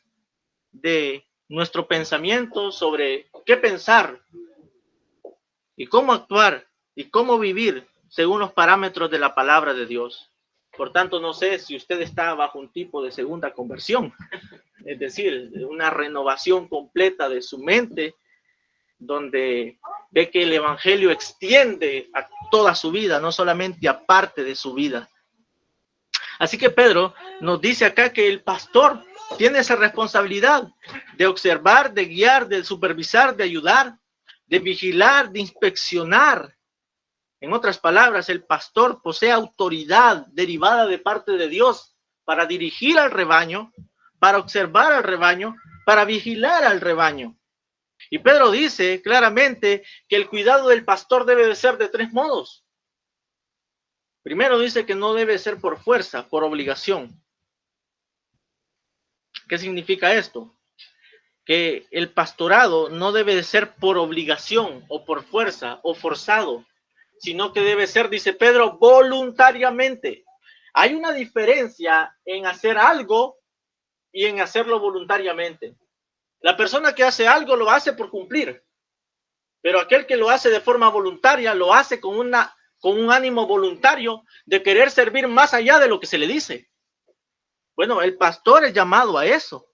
de nuestro pensamiento sobre qué pensar y cómo actuar y cómo vivir según los parámetros de la palabra de Dios. Por tanto, no sé si usted está bajo un tipo de segunda conversión, es decir, una renovación completa de su mente, donde ve que el evangelio extiende a toda su vida, no solamente a parte de su vida. Así que Pedro nos dice acá que el pastor tiene esa responsabilidad de observar, de guiar, de supervisar, de ayudar, de vigilar, de inspeccionar. En otras palabras, el pastor posee autoridad derivada de parte de Dios para dirigir al rebaño, para observar al rebaño, para vigilar al rebaño. Y Pedro dice claramente que el cuidado del pastor debe de ser de tres modos. Primero dice que no debe ser por fuerza, por obligación. ¿Qué significa esto? Que el pastorado no debe de ser por obligación o por fuerza o forzado, sino que debe ser, dice Pedro, voluntariamente. Hay una diferencia en hacer algo y en hacerlo voluntariamente. La persona que hace algo lo hace por cumplir, pero aquel que lo hace de forma voluntaria lo hace con un ánimo voluntario de querer servir más allá de lo que se le dice. Bueno, el pastor es llamado a eso.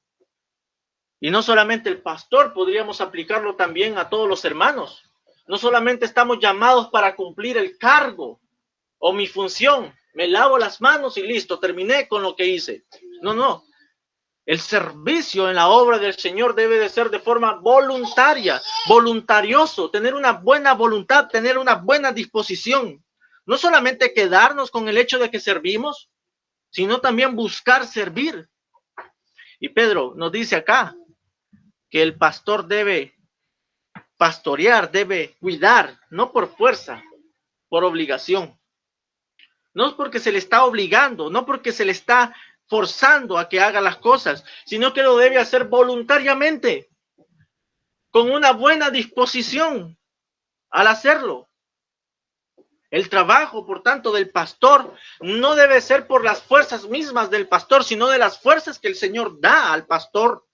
Y no solamente el pastor, podríamos aplicarlo también a todos los hermanos. No solamente estamos llamados para cumplir el cargo o mi función. Me lavo las manos y listo, terminé con lo que hice. No, no. El servicio en la obra del Señor debe de ser de forma voluntaria, voluntarioso, tener una buena voluntad, tener una buena disposición. No solamente quedarnos con el hecho de que servimos, sino también buscar servir. Y Pedro nos dice acá que el pastor debe pastorear, debe cuidar, no por fuerza, por obligación. No es porque se le está obligando, no porque se le está forzando a que haga las cosas, sino que lo debe hacer voluntariamente, con una buena disposición al hacerlo. El trabajo, por tanto, del pastor no debe ser por las fuerzas mismas del pastor, sino de las fuerzas que el Señor da al pastor.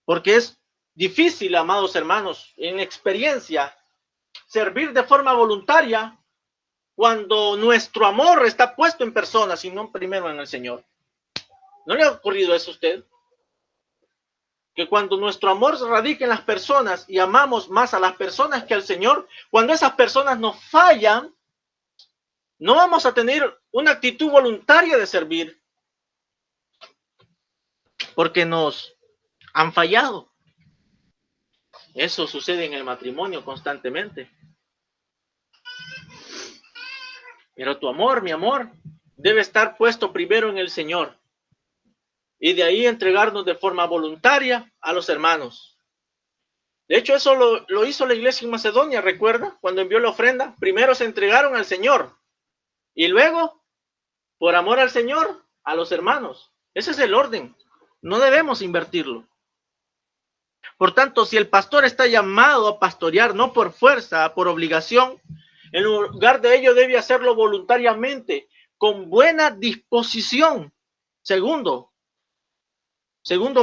Porque es difícil, amados hermanos, en experiencia, servir de forma voluntaria cuando nuestro amor está puesto en personas y no primero en el Señor. ¿No le ha ocurrido eso a usted? Que cuando nuestro amor radica en las personas y amamos más a las personas que al Señor, cuando esas personas nos fallan, no vamos a tener una actitud voluntaria de servir porque nos han fallado. Eso sucede en el matrimonio constantemente. Pero tu amor, mi amor, debe estar puesto primero en el Señor. Y de ahí entregarnos de forma voluntaria a los hermanos. De hecho, eso lo hizo la iglesia en Macedonia, ¿recuerda? Cuando envió la ofrenda, primero se entregaron al Señor. Y luego, por amor al Señor, a los hermanos. Ese es el orden. No debemos invertirlo. Por tanto, si el pastor está llamado a pastorear no por fuerza, por obligación, en lugar de ello debe hacerlo voluntariamente, con buena disposición. Segundo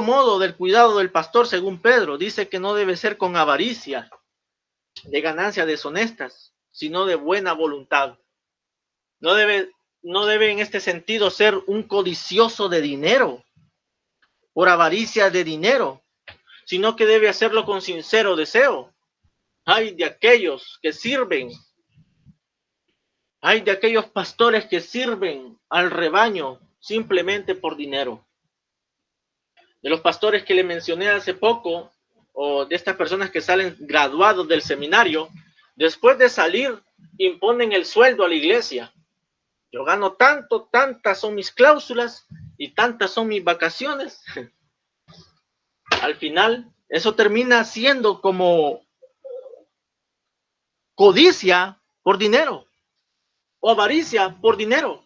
modo del cuidado del pastor, según Pedro, dice que no debe ser con avaricia, de ganancias deshonestas, sino de buena voluntad. No debe en este sentido ser un codicioso de dinero, por avaricia de dinero, sino que debe hacerlo con sincero deseo. Hay de aquellos que sirven, hay de aquellos pastores que sirven al rebaño simplemente por dinero. De los pastores que le mencioné hace poco, o de estas personas que salen graduados del seminario, después de salir imponen el sueldo a la iglesia. Yo gano tanto, tantas son mis cláusulas y tantas son mis vacaciones. Al final, eso termina siendo como codicia por dinero o avaricia por dinero.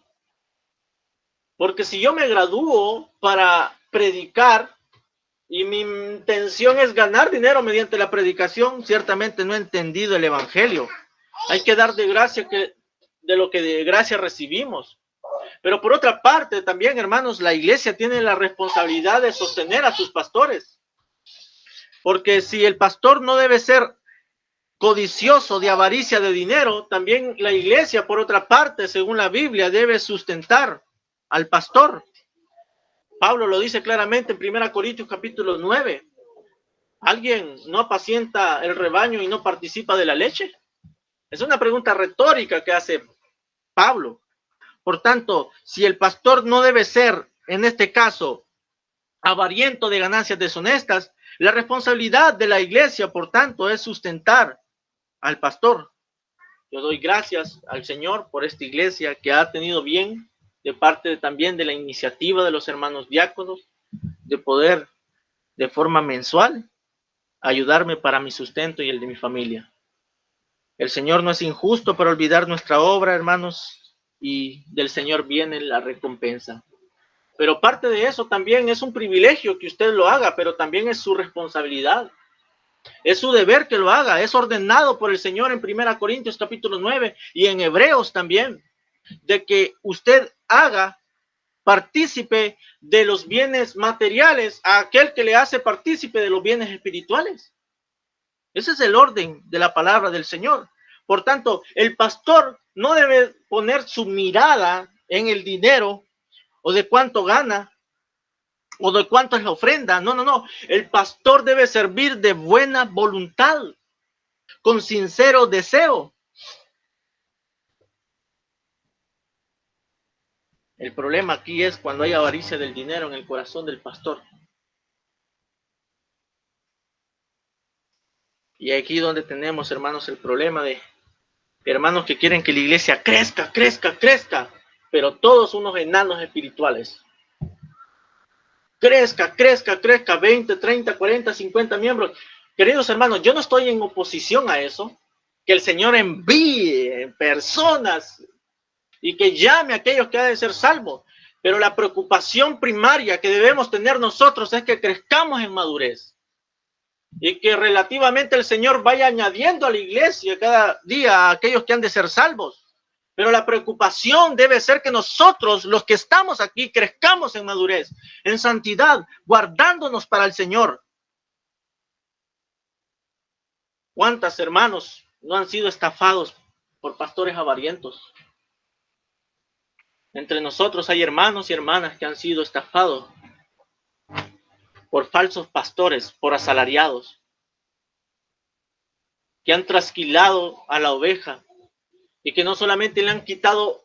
Porque si yo me gradúo para predicar y mi intención es ganar dinero mediante la predicación, ciertamente no he entendido el evangelio. Hay que dar de gracia de lo que de gracia recibimos. Pero por otra parte, también, hermanos, la iglesia tiene la responsabilidad de sostener a sus pastores. Porque si el pastor no debe ser codicioso de avaricia de dinero, también la iglesia, por otra parte, según la Biblia, debe sustentar al pastor. Pablo lo dice claramente en 1 Corintios capítulo 9. ¿Alguien no apacienta el rebaño y no participa de la leche? Es una pregunta retórica que hace Pablo. Por tanto, si el pastor no debe ser, en este caso, avariento de ganancias deshonestas, la responsabilidad de la iglesia, por tanto, es sustentar al pastor. Yo doy gracias al Señor por esta iglesia que ha tenido bien de parte también de la iniciativa de los hermanos diáconos de poder de forma mensual ayudarme para mi sustento y el de mi familia. El Señor no es injusto para olvidar nuestra obra, hermanos, y del Señor viene la recompensa. Pero parte de eso también es un privilegio que usted lo haga, pero también es su responsabilidad. Es su deber que lo haga. Es ordenado por el Señor en 1 Corintios capítulo 9 y en Hebreos también, de que usted haga partícipe de los bienes materiales a aquel que le hace partícipe de los bienes espirituales. Ese es el orden de la palabra del Señor. Por tanto, el pastor no debe poner su mirada en el dinero o de cuánto gana o de cuánto es la ofrenda. No, no, no. El pastor debe servir de buena voluntad, con sincero deseo. El problema aquí es cuando hay avaricia del dinero en el corazón del pastor. Y aquí donde tenemos, hermanos, el problema de hermanos que quieren que la iglesia crezca, crezca, crezca, pero todos unos enanos espirituales. Crezca, crezca, crezca, 20, 30, 40, 50 miembros. Queridos hermanos, yo no estoy en oposición a eso. Que el Señor envíe personas y que llame a aquellos que han de ser salvos. Pero la preocupación primaria que debemos tener nosotros es que crezcamos en madurez. Y que relativamente el Señor vaya añadiendo a la iglesia cada día a aquellos que han de ser salvos. Pero la preocupación debe ser que nosotros, los que estamos aquí, crezcamos en madurez, en santidad, guardándonos para el Señor. ¿Cuántos hermanos no han sido estafados por pastores avarientos? Entre nosotros hay hermanos y hermanas que han sido estafados por falsos pastores, por asalariados, que han trasquilado a la oveja y que no solamente le han quitado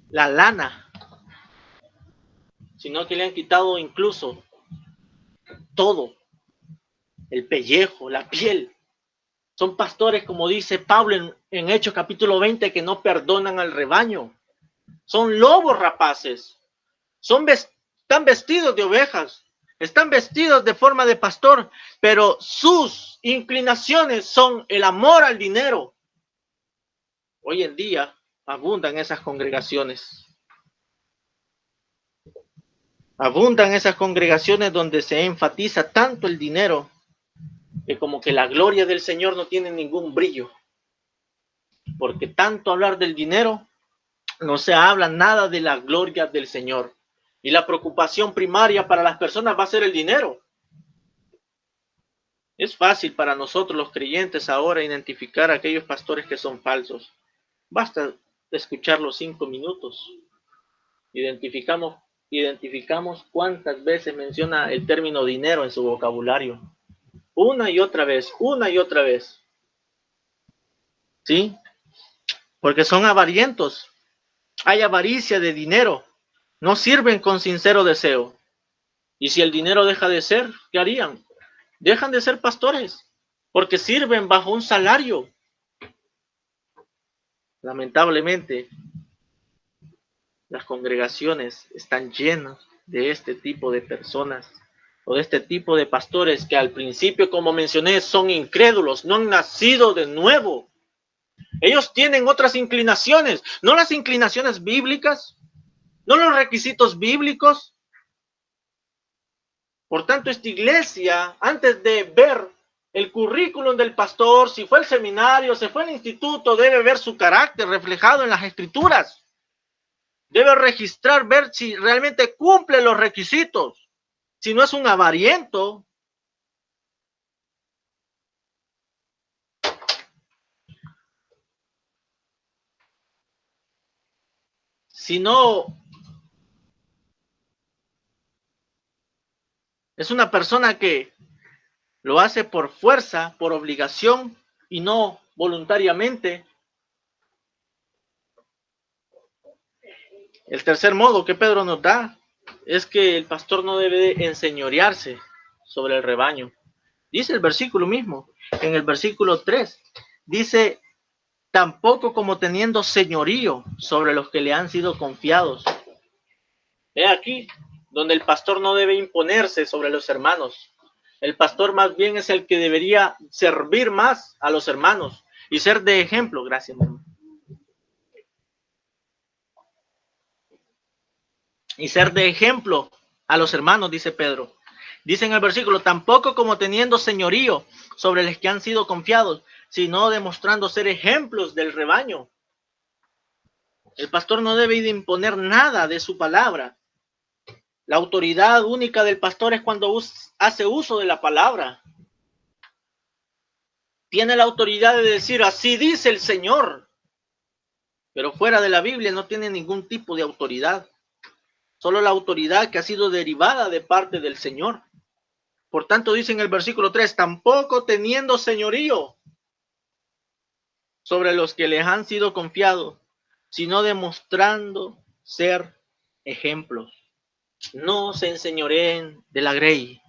la lana, sino que le han quitado incluso todo, el pellejo, la piel. Son pastores, como dice Pablo en Hechos capítulo 20, que no perdonan al rebaño. Son lobos rapaces. Están vestidos de ovejas. Están vestidos de forma de pastor, pero sus inclinaciones son el amor al dinero. Hoy en día abundan esas congregaciones. Abundan esas congregaciones donde se enfatiza tanto el dinero que como que la gloria del Señor no tiene ningún brillo. Porque tanto hablar del dinero, no se habla nada de la gloria del Señor. Y la preocupación primaria para las personas va a ser el dinero. Es fácil para nosotros los creyentes ahora identificar a aquellos pastores que son falsos. Basta escuchar los 5 minutos. Identificamos cuántas veces menciona el término dinero en su vocabulario. Una y otra vez, una y otra vez. ¿Sí? Porque son avarientos. Hay avaricia de dinero. No sirven con sincero deseo. Y si el dinero deja de ser, ¿qué harían? Dejan de ser pastores, porque sirven bajo un salario. Lamentablemente, las congregaciones están llenas de este tipo de personas o de este tipo de pastores que al principio, como mencioné, son incrédulos, no han nacido de nuevo. Ellos tienen otras inclinaciones, no las inclinaciones bíblicas, no los requisitos bíblicos. Por tanto, esta iglesia, antes de ver el currículum del pastor, si fue al seminario, si fue al instituto, debe ver su carácter reflejado en las escrituras. Debe registrar, ver si realmente cumple los requisitos. Si no es un avariento. Si no es una persona que lo hace por fuerza, por obligación y no voluntariamente. El tercer modo que Pedro nos da es que el pastor no debe enseñorearse sobre el rebaño. Dice el versículo mismo, en el versículo 3, dice, tampoco como teniendo señorío sobre los que le han sido confiados. He aquí, donde el pastor no debe imponerse sobre los hermanos, El pastor más bien es el que debería servir más a los hermanos y ser de ejemplo. Gracias, hermano. Y ser de ejemplo a los hermanos, dice Pedro. Dice en el versículo, tampoco como teniendo señorío sobre los que han sido confiados, sino demostrando ser ejemplos del rebaño. El pastor no debe de imponer nada de su palabra. La autoridad única del pastor es cuando hace uso de la palabra. Tiene la autoridad de decir, así dice el Señor. Pero fuera de la Biblia no tiene ningún tipo de autoridad. Solo la autoridad que ha sido derivada de parte del Señor. Por tanto, dice en el versículo 3, tampoco teniendo señorío sobre los que les han sido confiados, sino demostrando ser ejemplos. No se enseñoreen de la grey.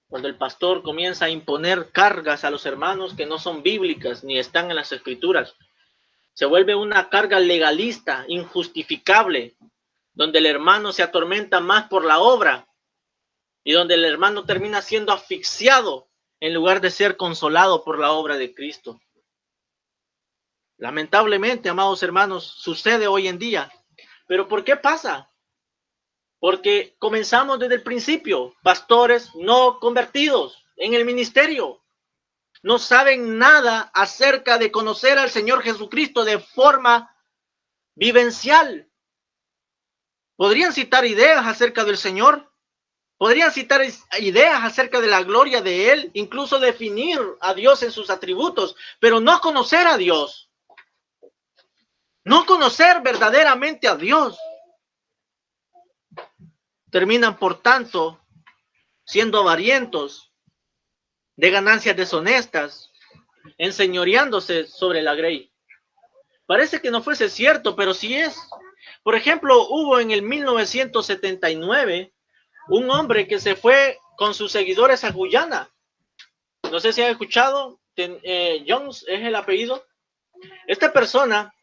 Cuando el pastor comienza a imponer cargas a los hermanos que no son bíblicas ni están en las escrituras, se vuelve una carga legalista, injustificable, donde el hermano se atormenta más por la obra y donde el hermano termina siendo asfixiado en lugar de ser consolado por la obra de Cristo. Lamentablemente, amados hermanos, sucede hoy en día. ¿Pero por qué pasa? Porque comenzamos desde el principio, pastores no convertidos en el ministerio. No saben nada acerca de conocer al Señor Jesucristo de forma vivencial. ¿Podrían citar ideas acerca del Señor? ¿Podrían citar ideas acerca de la gloria de Él? Incluso definir a Dios en sus atributos, pero no conocer a Dios. No conocer verdaderamente a Dios. Terminan, por tanto, siendo avarientos, de ganancias deshonestas, enseñoreándose sobre la grey. Parece que no fuese cierto, pero sí es. Por ejemplo, hubo en el 1979 un hombre que se fue con sus seguidores a Guyana. No sé si han escuchado, Jones es el apellido. Esta persona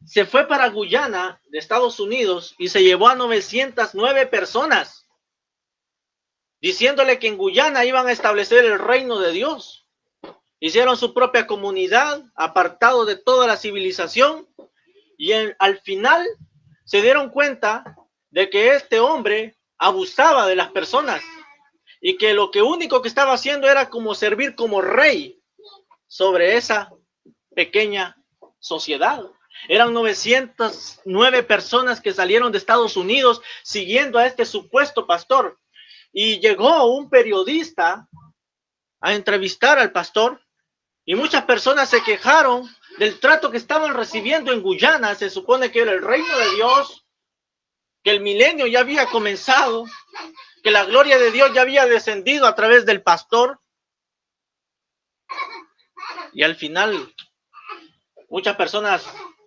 se fue para Guyana de Estados Unidos y se llevó a 909 personas, diciéndole que en Guyana iban a establecer el reino de Dios. Hicieron su propia comunidad, apartado de toda la civilización, y al final se dieron cuenta de que este hombre abusaba de las personas y que lo que único que estaba haciendo era como servir como rey sobre esa pequeña sociedad. Eran 909 personas que salieron de Estados Unidos siguiendo a este supuesto pastor. Y llegó un periodista a entrevistar al pastor y muchas personas se quejaron del trato que estaban recibiendo en Guyana. Se supone que era el reino de Dios, que el milenio ya había comenzado, que la gloria de Dios ya había descendido a través del pastor. Y al final, muchas personas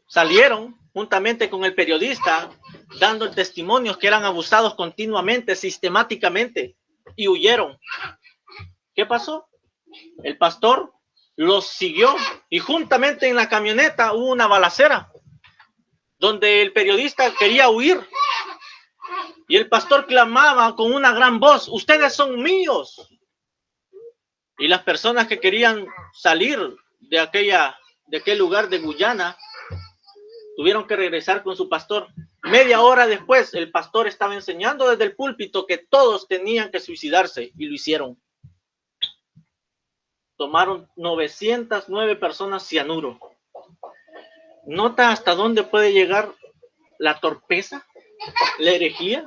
salieron juntamente con el periodista dando testimonios que eran abusados continuamente, sistemáticamente, y huyeron. ¿Qué pasó? El pastor los siguió y juntamente en la camioneta hubo una balacera donde el periodista quería huir y el pastor clamaba con una gran voz, ustedes son míos. Y las personas que querían salir de aquel lugar de Guyana tuvieron que regresar con su pastor. Media hora después, el pastor estaba enseñando desde el púlpito que todos tenían que suicidarse y lo hicieron. Tomaron 909 personas cianuro. ¿Nota hasta dónde puede llegar la torpeza, la herejía?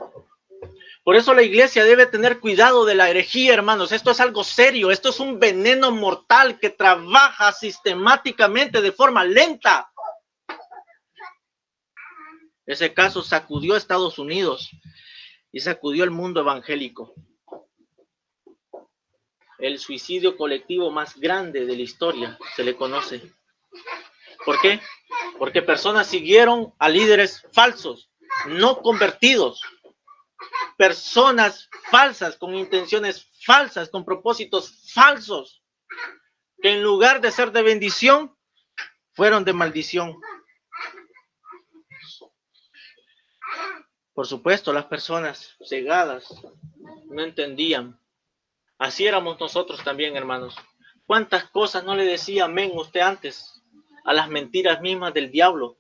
Por eso la iglesia debe tener cuidado de la herejía, hermanos. Esto es algo serio. Esto es un veneno mortal que trabaja sistemáticamente de forma lenta. Ese caso sacudió a Estados Unidos y sacudió el mundo evangélico. El suicidio colectivo más grande de la historia se le conoce. ¿Por qué? Porque personas siguieron a líderes falsos, no convertidos. Personas falsas, con intenciones falsas, con propósitos falsos, que en lugar de ser de bendición, fueron de maldición. Por supuesto, las personas cegadas no entendían. Así éramos nosotros también, hermanos. ¿Cuántas cosas no le decía amén usted antes a las mentiras mismas del diablo?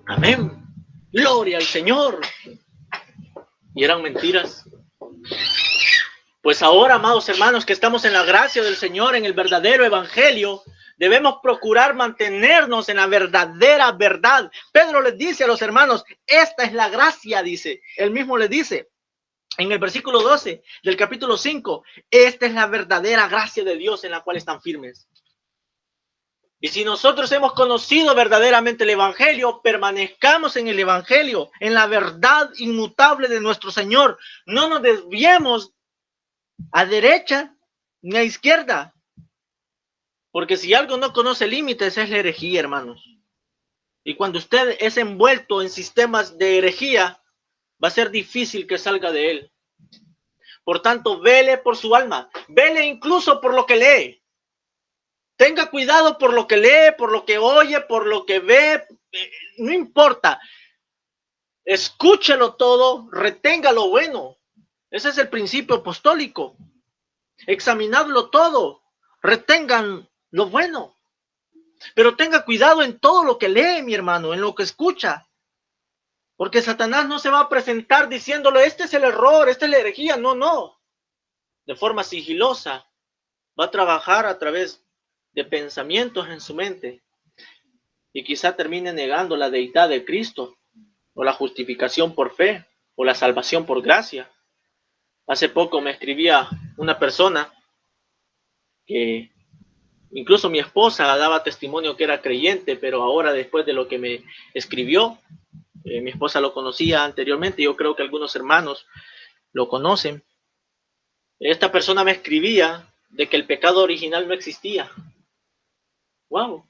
Amén. Gloria al Señor. Y eran mentiras. Pues ahora, amados hermanos, que estamos en la gracia del Señor, en el verdadero evangelio, debemos procurar mantenernos en la verdadera verdad. Pedro les dice a los hermanos, esta es la gracia, dice. Él mismo les dice en el versículo 12 del capítulo 5, esta es la verdadera gracia de Dios en la cual están firmes. Y si nosotros hemos conocido verdaderamente el evangelio, permanezcamos en el evangelio, en la verdad inmutable de nuestro Señor. No nos desviemos a derecha ni a izquierda. Porque si algo no conoce límites es la herejía, hermanos. Y cuando usted es envuelto en sistemas de herejía, va a ser difícil que salga de él. Por tanto, vele por su alma. Vele incluso por lo que lee. Tenga cuidado por lo que lee, por lo que oye, por lo que ve. No importa. Escúchelo todo, retenga lo bueno. Ese es el principio apostólico. Examinadlo todo, retengan lo bueno. Pero tenga cuidado en todo lo que lee, mi hermano, en lo que escucha. Porque Satanás no se va a presentar diciéndole, este es el error, esta es la herejía. No, no. De forma sigilosa va a trabajar a través de pensamientos en su mente. Y quizá termine negando la deidad de Cristo, o la justificación por fe, o la salvación por gracia. Hace poco me escribía una persona que incluso mi esposa daba testimonio que era creyente, pero ahora después de lo que me escribió, mi esposa lo conocía anteriormente, yo creo que algunos hermanos lo conocen. Esta persona me escribía de que el pecado original no existía. ¡Wow!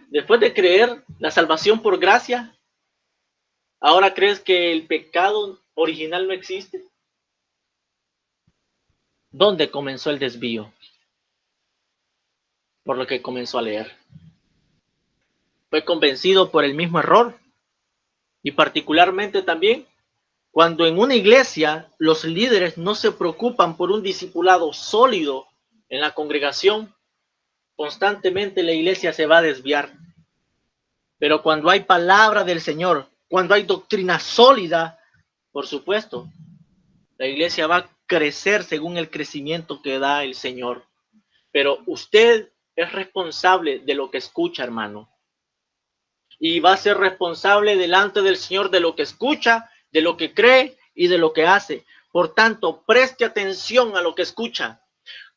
Después de creer la salvación por gracia, ¿ahora crees que el pecado original no existe? ¿Dónde comenzó el desvío? Por lo que comenzó a leer. Fue convencido por el mismo error. Y particularmente también cuando en una iglesia los líderes no se preocupan por un discipulado sólido en la congregación, constantemente la iglesia se va a desviar. Pero cuando hay palabra del Señor, cuando hay doctrina sólida, por supuesto, la iglesia va a crecer según el crecimiento que da el Señor. Pero usted es responsable de lo que escucha, hermano. Y va a ser responsable delante del Señor de lo que escucha, de lo que cree y de lo que hace. Por tanto, preste atención a lo que escucha.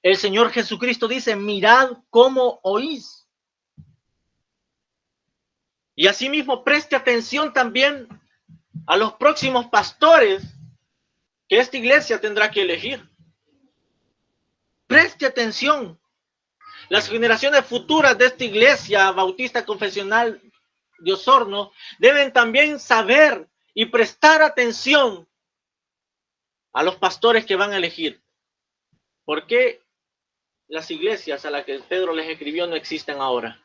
El Señor Jesucristo dice, mirad cómo oís. Y asimismo, preste atención también a los próximos pastores que esta iglesia tendrá que elegir. Preste atención. Las generaciones futuras de esta iglesia bautista confesional de Osorno deben también saber y prestar atención a los pastores que van a elegir. ¿Por qué las iglesias a las que Pedro les escribió no existen ahora?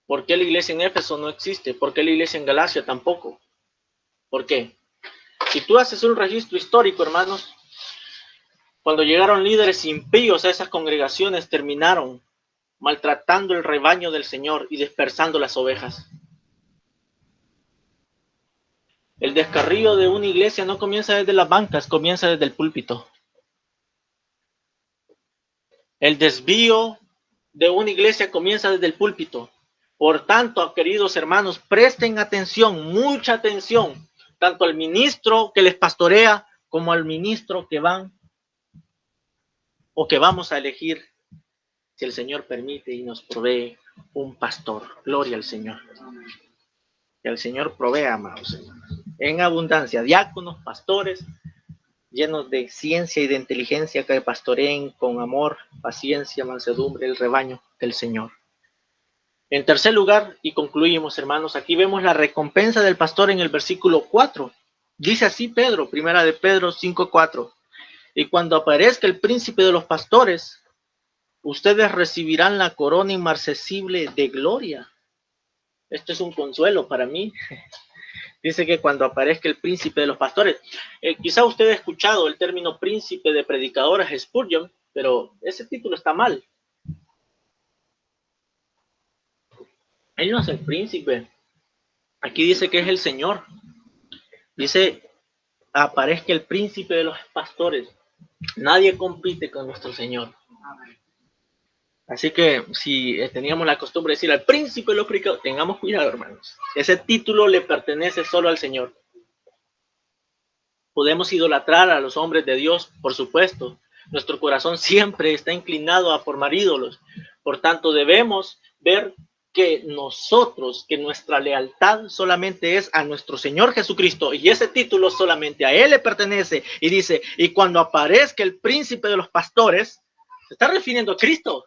¿Por qué la iglesia en Éfeso no existe? ¿Por qué la iglesia en Galacia tampoco? ¿Por qué? Si tú haces un registro histórico, hermanos, cuando llegaron líderes impíos a esas congregaciones, terminaron maltratando el rebaño del Señor y dispersando las ovejas. El descarrío de una iglesia no comienza desde las bancas, comienza desde el púlpito. El desvío de una iglesia comienza desde el púlpito. Por tanto, queridos hermanos, presten atención, mucha atención, tanto al ministro que les pastorea como al ministro que van o que vamos a elegir, si el Señor permite y nos provee un pastor. Gloria al Señor. Que el Señor provea, amados, en abundancia, diáconos, pastores, llenos de ciencia y de inteligencia, que pastoreen con amor, paciencia, mansedumbre el rebaño del Señor. En tercer lugar, y concluimos, hermanos, aquí vemos la recompensa del pastor en el versículo 4. Dice así Pedro, primera de Pedro 5:4. Y cuando aparezca el príncipe de los pastores, ustedes recibirán la corona inmarcesible de gloria. Esto es un consuelo para mí. Dice que cuando aparezca el príncipe de los pastores, quizá usted ha escuchado el término príncipe de predicadores Spurgeon, pero ese título está mal. Él no es el príncipe. Aquí dice que es el Señor. Dice, aparezca el príncipe de los pastores. Nadie compite con nuestro Señor. Así que si teníamos la costumbre de decir al príncipe de los predicadores, tengamos cuidado, hermanos. Ese título le pertenece solo al Señor. Podemos idolatrar a los hombres de Dios, por supuesto. Nuestro corazón siempre está inclinado a formar ídolos. Por tanto, debemos ver que nosotros, que nuestra lealtad solamente es a nuestro Señor Jesucristo, y ese título solamente a Él le pertenece. Y dice, y cuando aparezca el príncipe de los pastores, se está refiriendo a Cristo.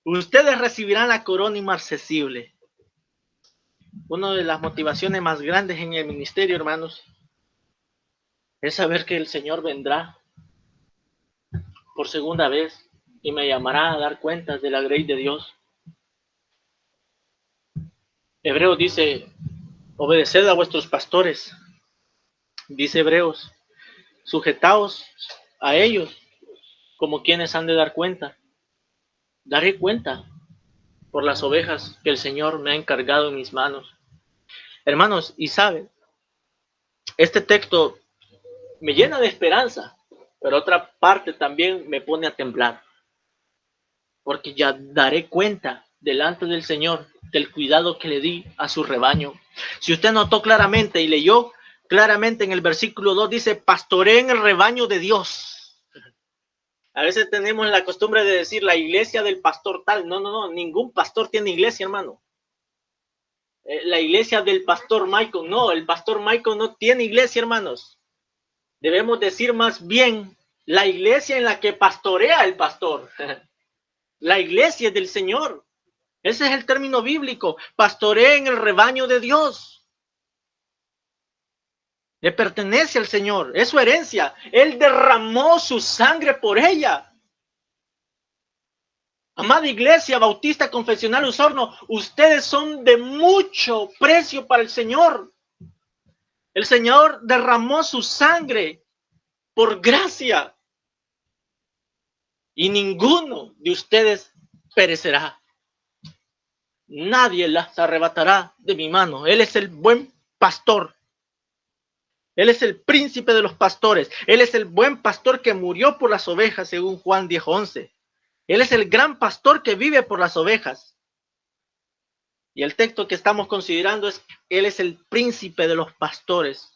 Ustedes recibirán la corona inmarcesible. Una de las motivaciones más grandes en el ministerio, hermanos, es saber que el Señor vendrá por segunda vez y me llamará a dar cuentas de la grey de Dios. Hebreos dice, obedeced a vuestros pastores. Dice Hebreos, sujetaos a ellos como quienes han de dar cuenta. Daré cuenta por las ovejas que el Señor me ha encargado en mis manos. Hermanos, y saben, este texto me llena de esperanza, pero otra parte también me pone a temblar, porque ya daré cuenta delante del Señor del cuidado que le di a su rebaño. Si usted notó claramente y leyó claramente en el versículo 2, dice, pastoreen el rebaño de Dios. A veces tenemos la costumbre de decir la iglesia del pastor tal. No, no, no, ningún pastor tiene iglesia, hermano. La iglesia del pastor Michael, no, el pastor Michael no tiene iglesia, hermanos. Debemos decir más bien la iglesia en la que pastorea el pastor. La iglesia del Señor. Ese es el término bíblico. Pastorea en el rebaño de Dios. Le pertenece al Señor. Es su herencia. Él derramó su sangre por ella. Amada iglesia bautista confesional Osorno, ustedes son de mucho precio para el Señor. El Señor derramó su sangre por gracia. Y ninguno de ustedes perecerá. Nadie las arrebatará de mi mano. Él es el buen pastor. Él es el príncipe de los pastores. Él es el buen pastor que murió por las ovejas, según Juan 10:11. Él es el gran pastor que vive por las ovejas. Y el texto que estamos considerando es, Él es el príncipe de los pastores.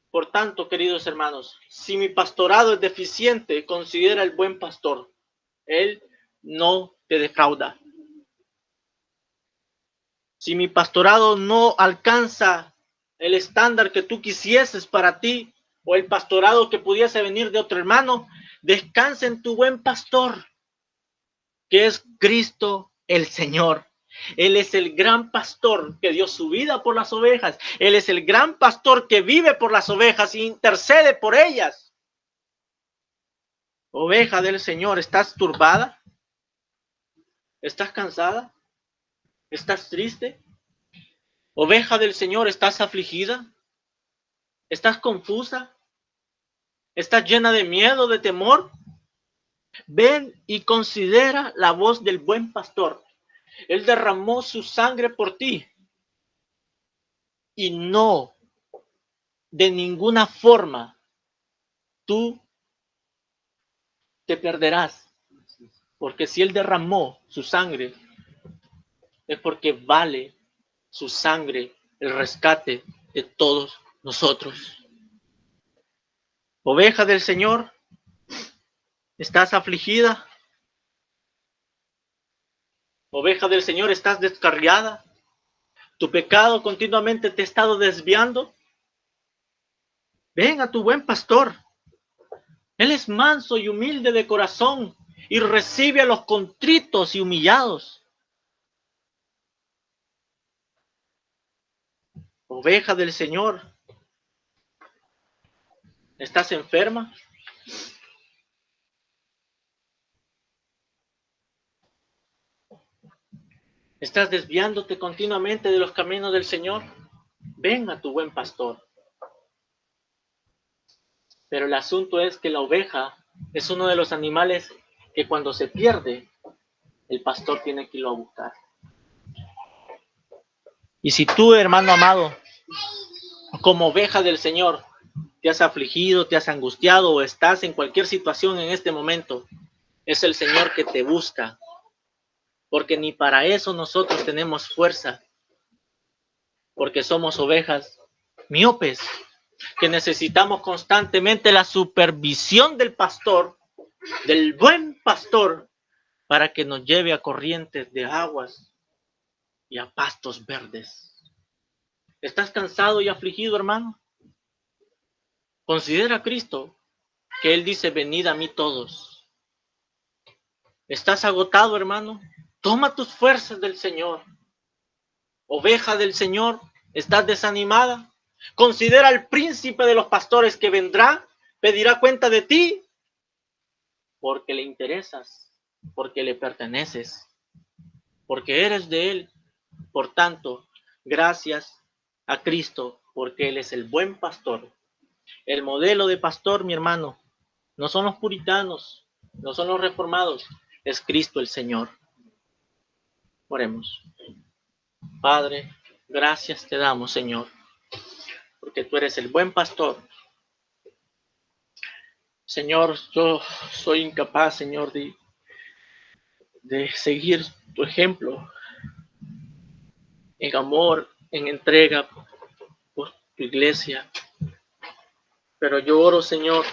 Por tanto, queridos hermanos, si mi pastorado es deficiente, considera el buen pastor. Él no te defrauda. Si mi pastorado no alcanza el estándar que tú quisieses para ti, o el pastorado que pudiese venir de otro hermano, descansa en tu buen pastor, que es Cristo el Señor. Él es el gran pastor que dio su vida por las ovejas. Él es el gran pastor que vive por las ovejas e intercede por ellas. Oveja del Señor, ¿estás turbada? ¿Estás cansada? ¿Estás triste? Oveja del Señor, ¿estás afligida? ¿Estás confusa? ¿Estás llena de miedo, de temor? Ven y considera la voz del buen pastor. Él derramó su sangre por ti. Y no, de ninguna forma, tú te perderás. Porque si Él derramó su sangre, es porque vale su sangre el rescate de todos nosotros. Oveja del Señor, ¿estás afligida? Oveja del Señor, ¿estás descarriada? ¿Tu pecado continuamente te ha estado desviando? Ven a tu buen pastor. Él es manso y humilde de corazón y recibe a los contritos y humillados. Oveja del Señor, ¿estás enferma? ¿Estás desviándote continuamente de los caminos del Señor? Ven a tu buen pastor. Pero el asunto es que la oveja es uno de los animales que cuando se pierde, el pastor tiene que irlo a buscar. Y si tú, hermano amado, como oveja del Señor, te has afligido, te has angustiado o estás en cualquier situación en este momento, es el Señor que te busca. Porque ni para eso nosotros tenemos fuerza. Porque somos ovejas miopes, que necesitamos constantemente la supervisión del pastor, del buen pastor, para que nos lleve a corrientes de aguas y a pastos verdes. ¿Estás cansado y afligido, hermano? Considera a Cristo, que Él dice, venid a mí todos. ¿Estás agotado, hermano? Toma tus fuerzas del Señor. Oveja del Señor, ¿estás desanimada? Considera al príncipe de los pastores que vendrá, pedirá cuenta de ti, porque le interesas, porque le perteneces, porque eres de Él. Por tanto, gracias a Cristo, porque Él es el buen pastor. El modelo de pastor, mi hermano, no son los puritanos, no son los reformados, es Cristo el Señor. Oremos. Padre, gracias te damos, Señor, porque tú eres el buen pastor. Señor, yo soy incapaz, Señor, de seguir tu ejemplo en amor, en entrega por tu iglesia. Pero yo oro, Señor,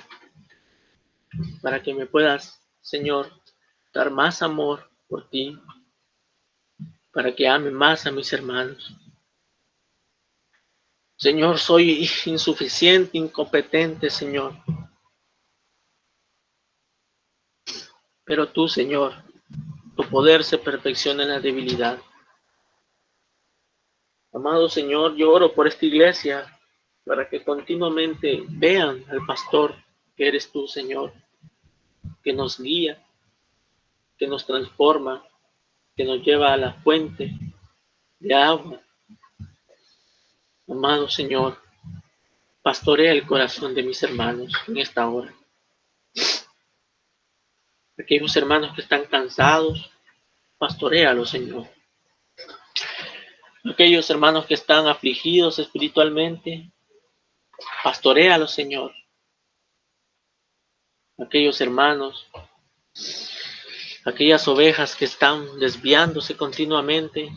para que me puedas, Señor, dar más amor por ti, para que ame más a mis hermanos. Señor, soy insuficiente, incompetente, Señor. Pero tú, Señor, tu poder se perfecciona en la debilidad. Amado Señor, yo oro por esta iglesia para que continuamente vean al pastor que eres tú, Señor, que nos guía, que nos transforma, que nos lleva a la fuente de agua. Amado Señor, pastorea el corazón de mis hermanos en esta hora. Aquellos hermanos que están cansados, pastoréalos, Señor. Aquellos hermanos que están afligidos espiritualmente, pastoréalos, Señor. Aquellos hermanos, aquellas ovejas que están desviándose continuamente,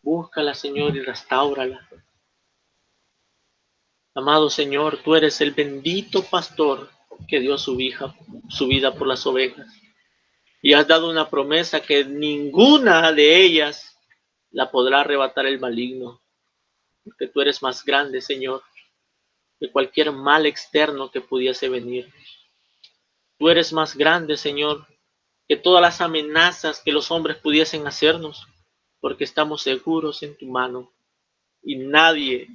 búscala, Señor, y restáurala. Amado Señor, tú eres el bendito pastor que dio su vida por las ovejas. Y has dado una promesa que ninguna de ellas la podrá arrebatar el maligno. Porque tú eres más grande, Señor, que cualquier mal externo que pudiese venir. Tú eres más grande, Señor, que todas las amenazas que los hombres pudiesen hacernos, porque estamos seguros en tu mano. Y nadie,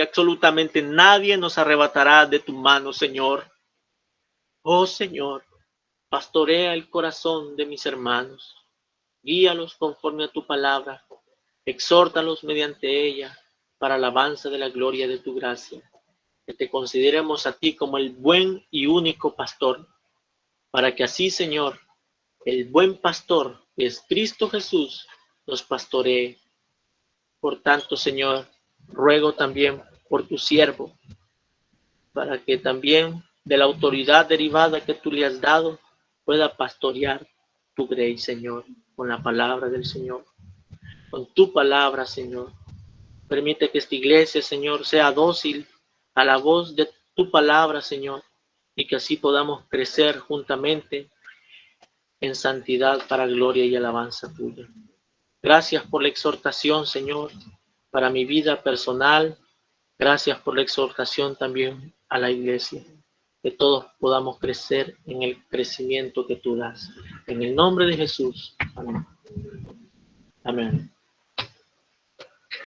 absolutamente nadie nos arrebatará de tu mano, Señor. Oh, Señor, pastorea el corazón de mis hermanos. Guíalos conforme a tu palabra. Exhórtalos mediante ella para alabanza de la gloria de tu gracia. Que te consideremos a ti como el buen y único pastor, para que así, Señor, el buen pastor, que es Cristo Jesús, nos pastoree. Por tanto, Señor, ruego también por tu siervo, para que también de la autoridad derivada que tú le has dado, pueda pastorear tu grey, Señor, con la palabra del Señor, con tu palabra, Señor. Permite que esta iglesia, Señor, sea dócil a la voz de tu palabra, Señor, y que así podamos crecer juntamente en santidad para gloria y alabanza tuya. Gracias por la exhortación, Señor, para mi vida personal. Gracias por la exhortación también a la iglesia. Que todos podamos crecer en el crecimiento que tú das. En el nombre de Jesús. Amén. Amén.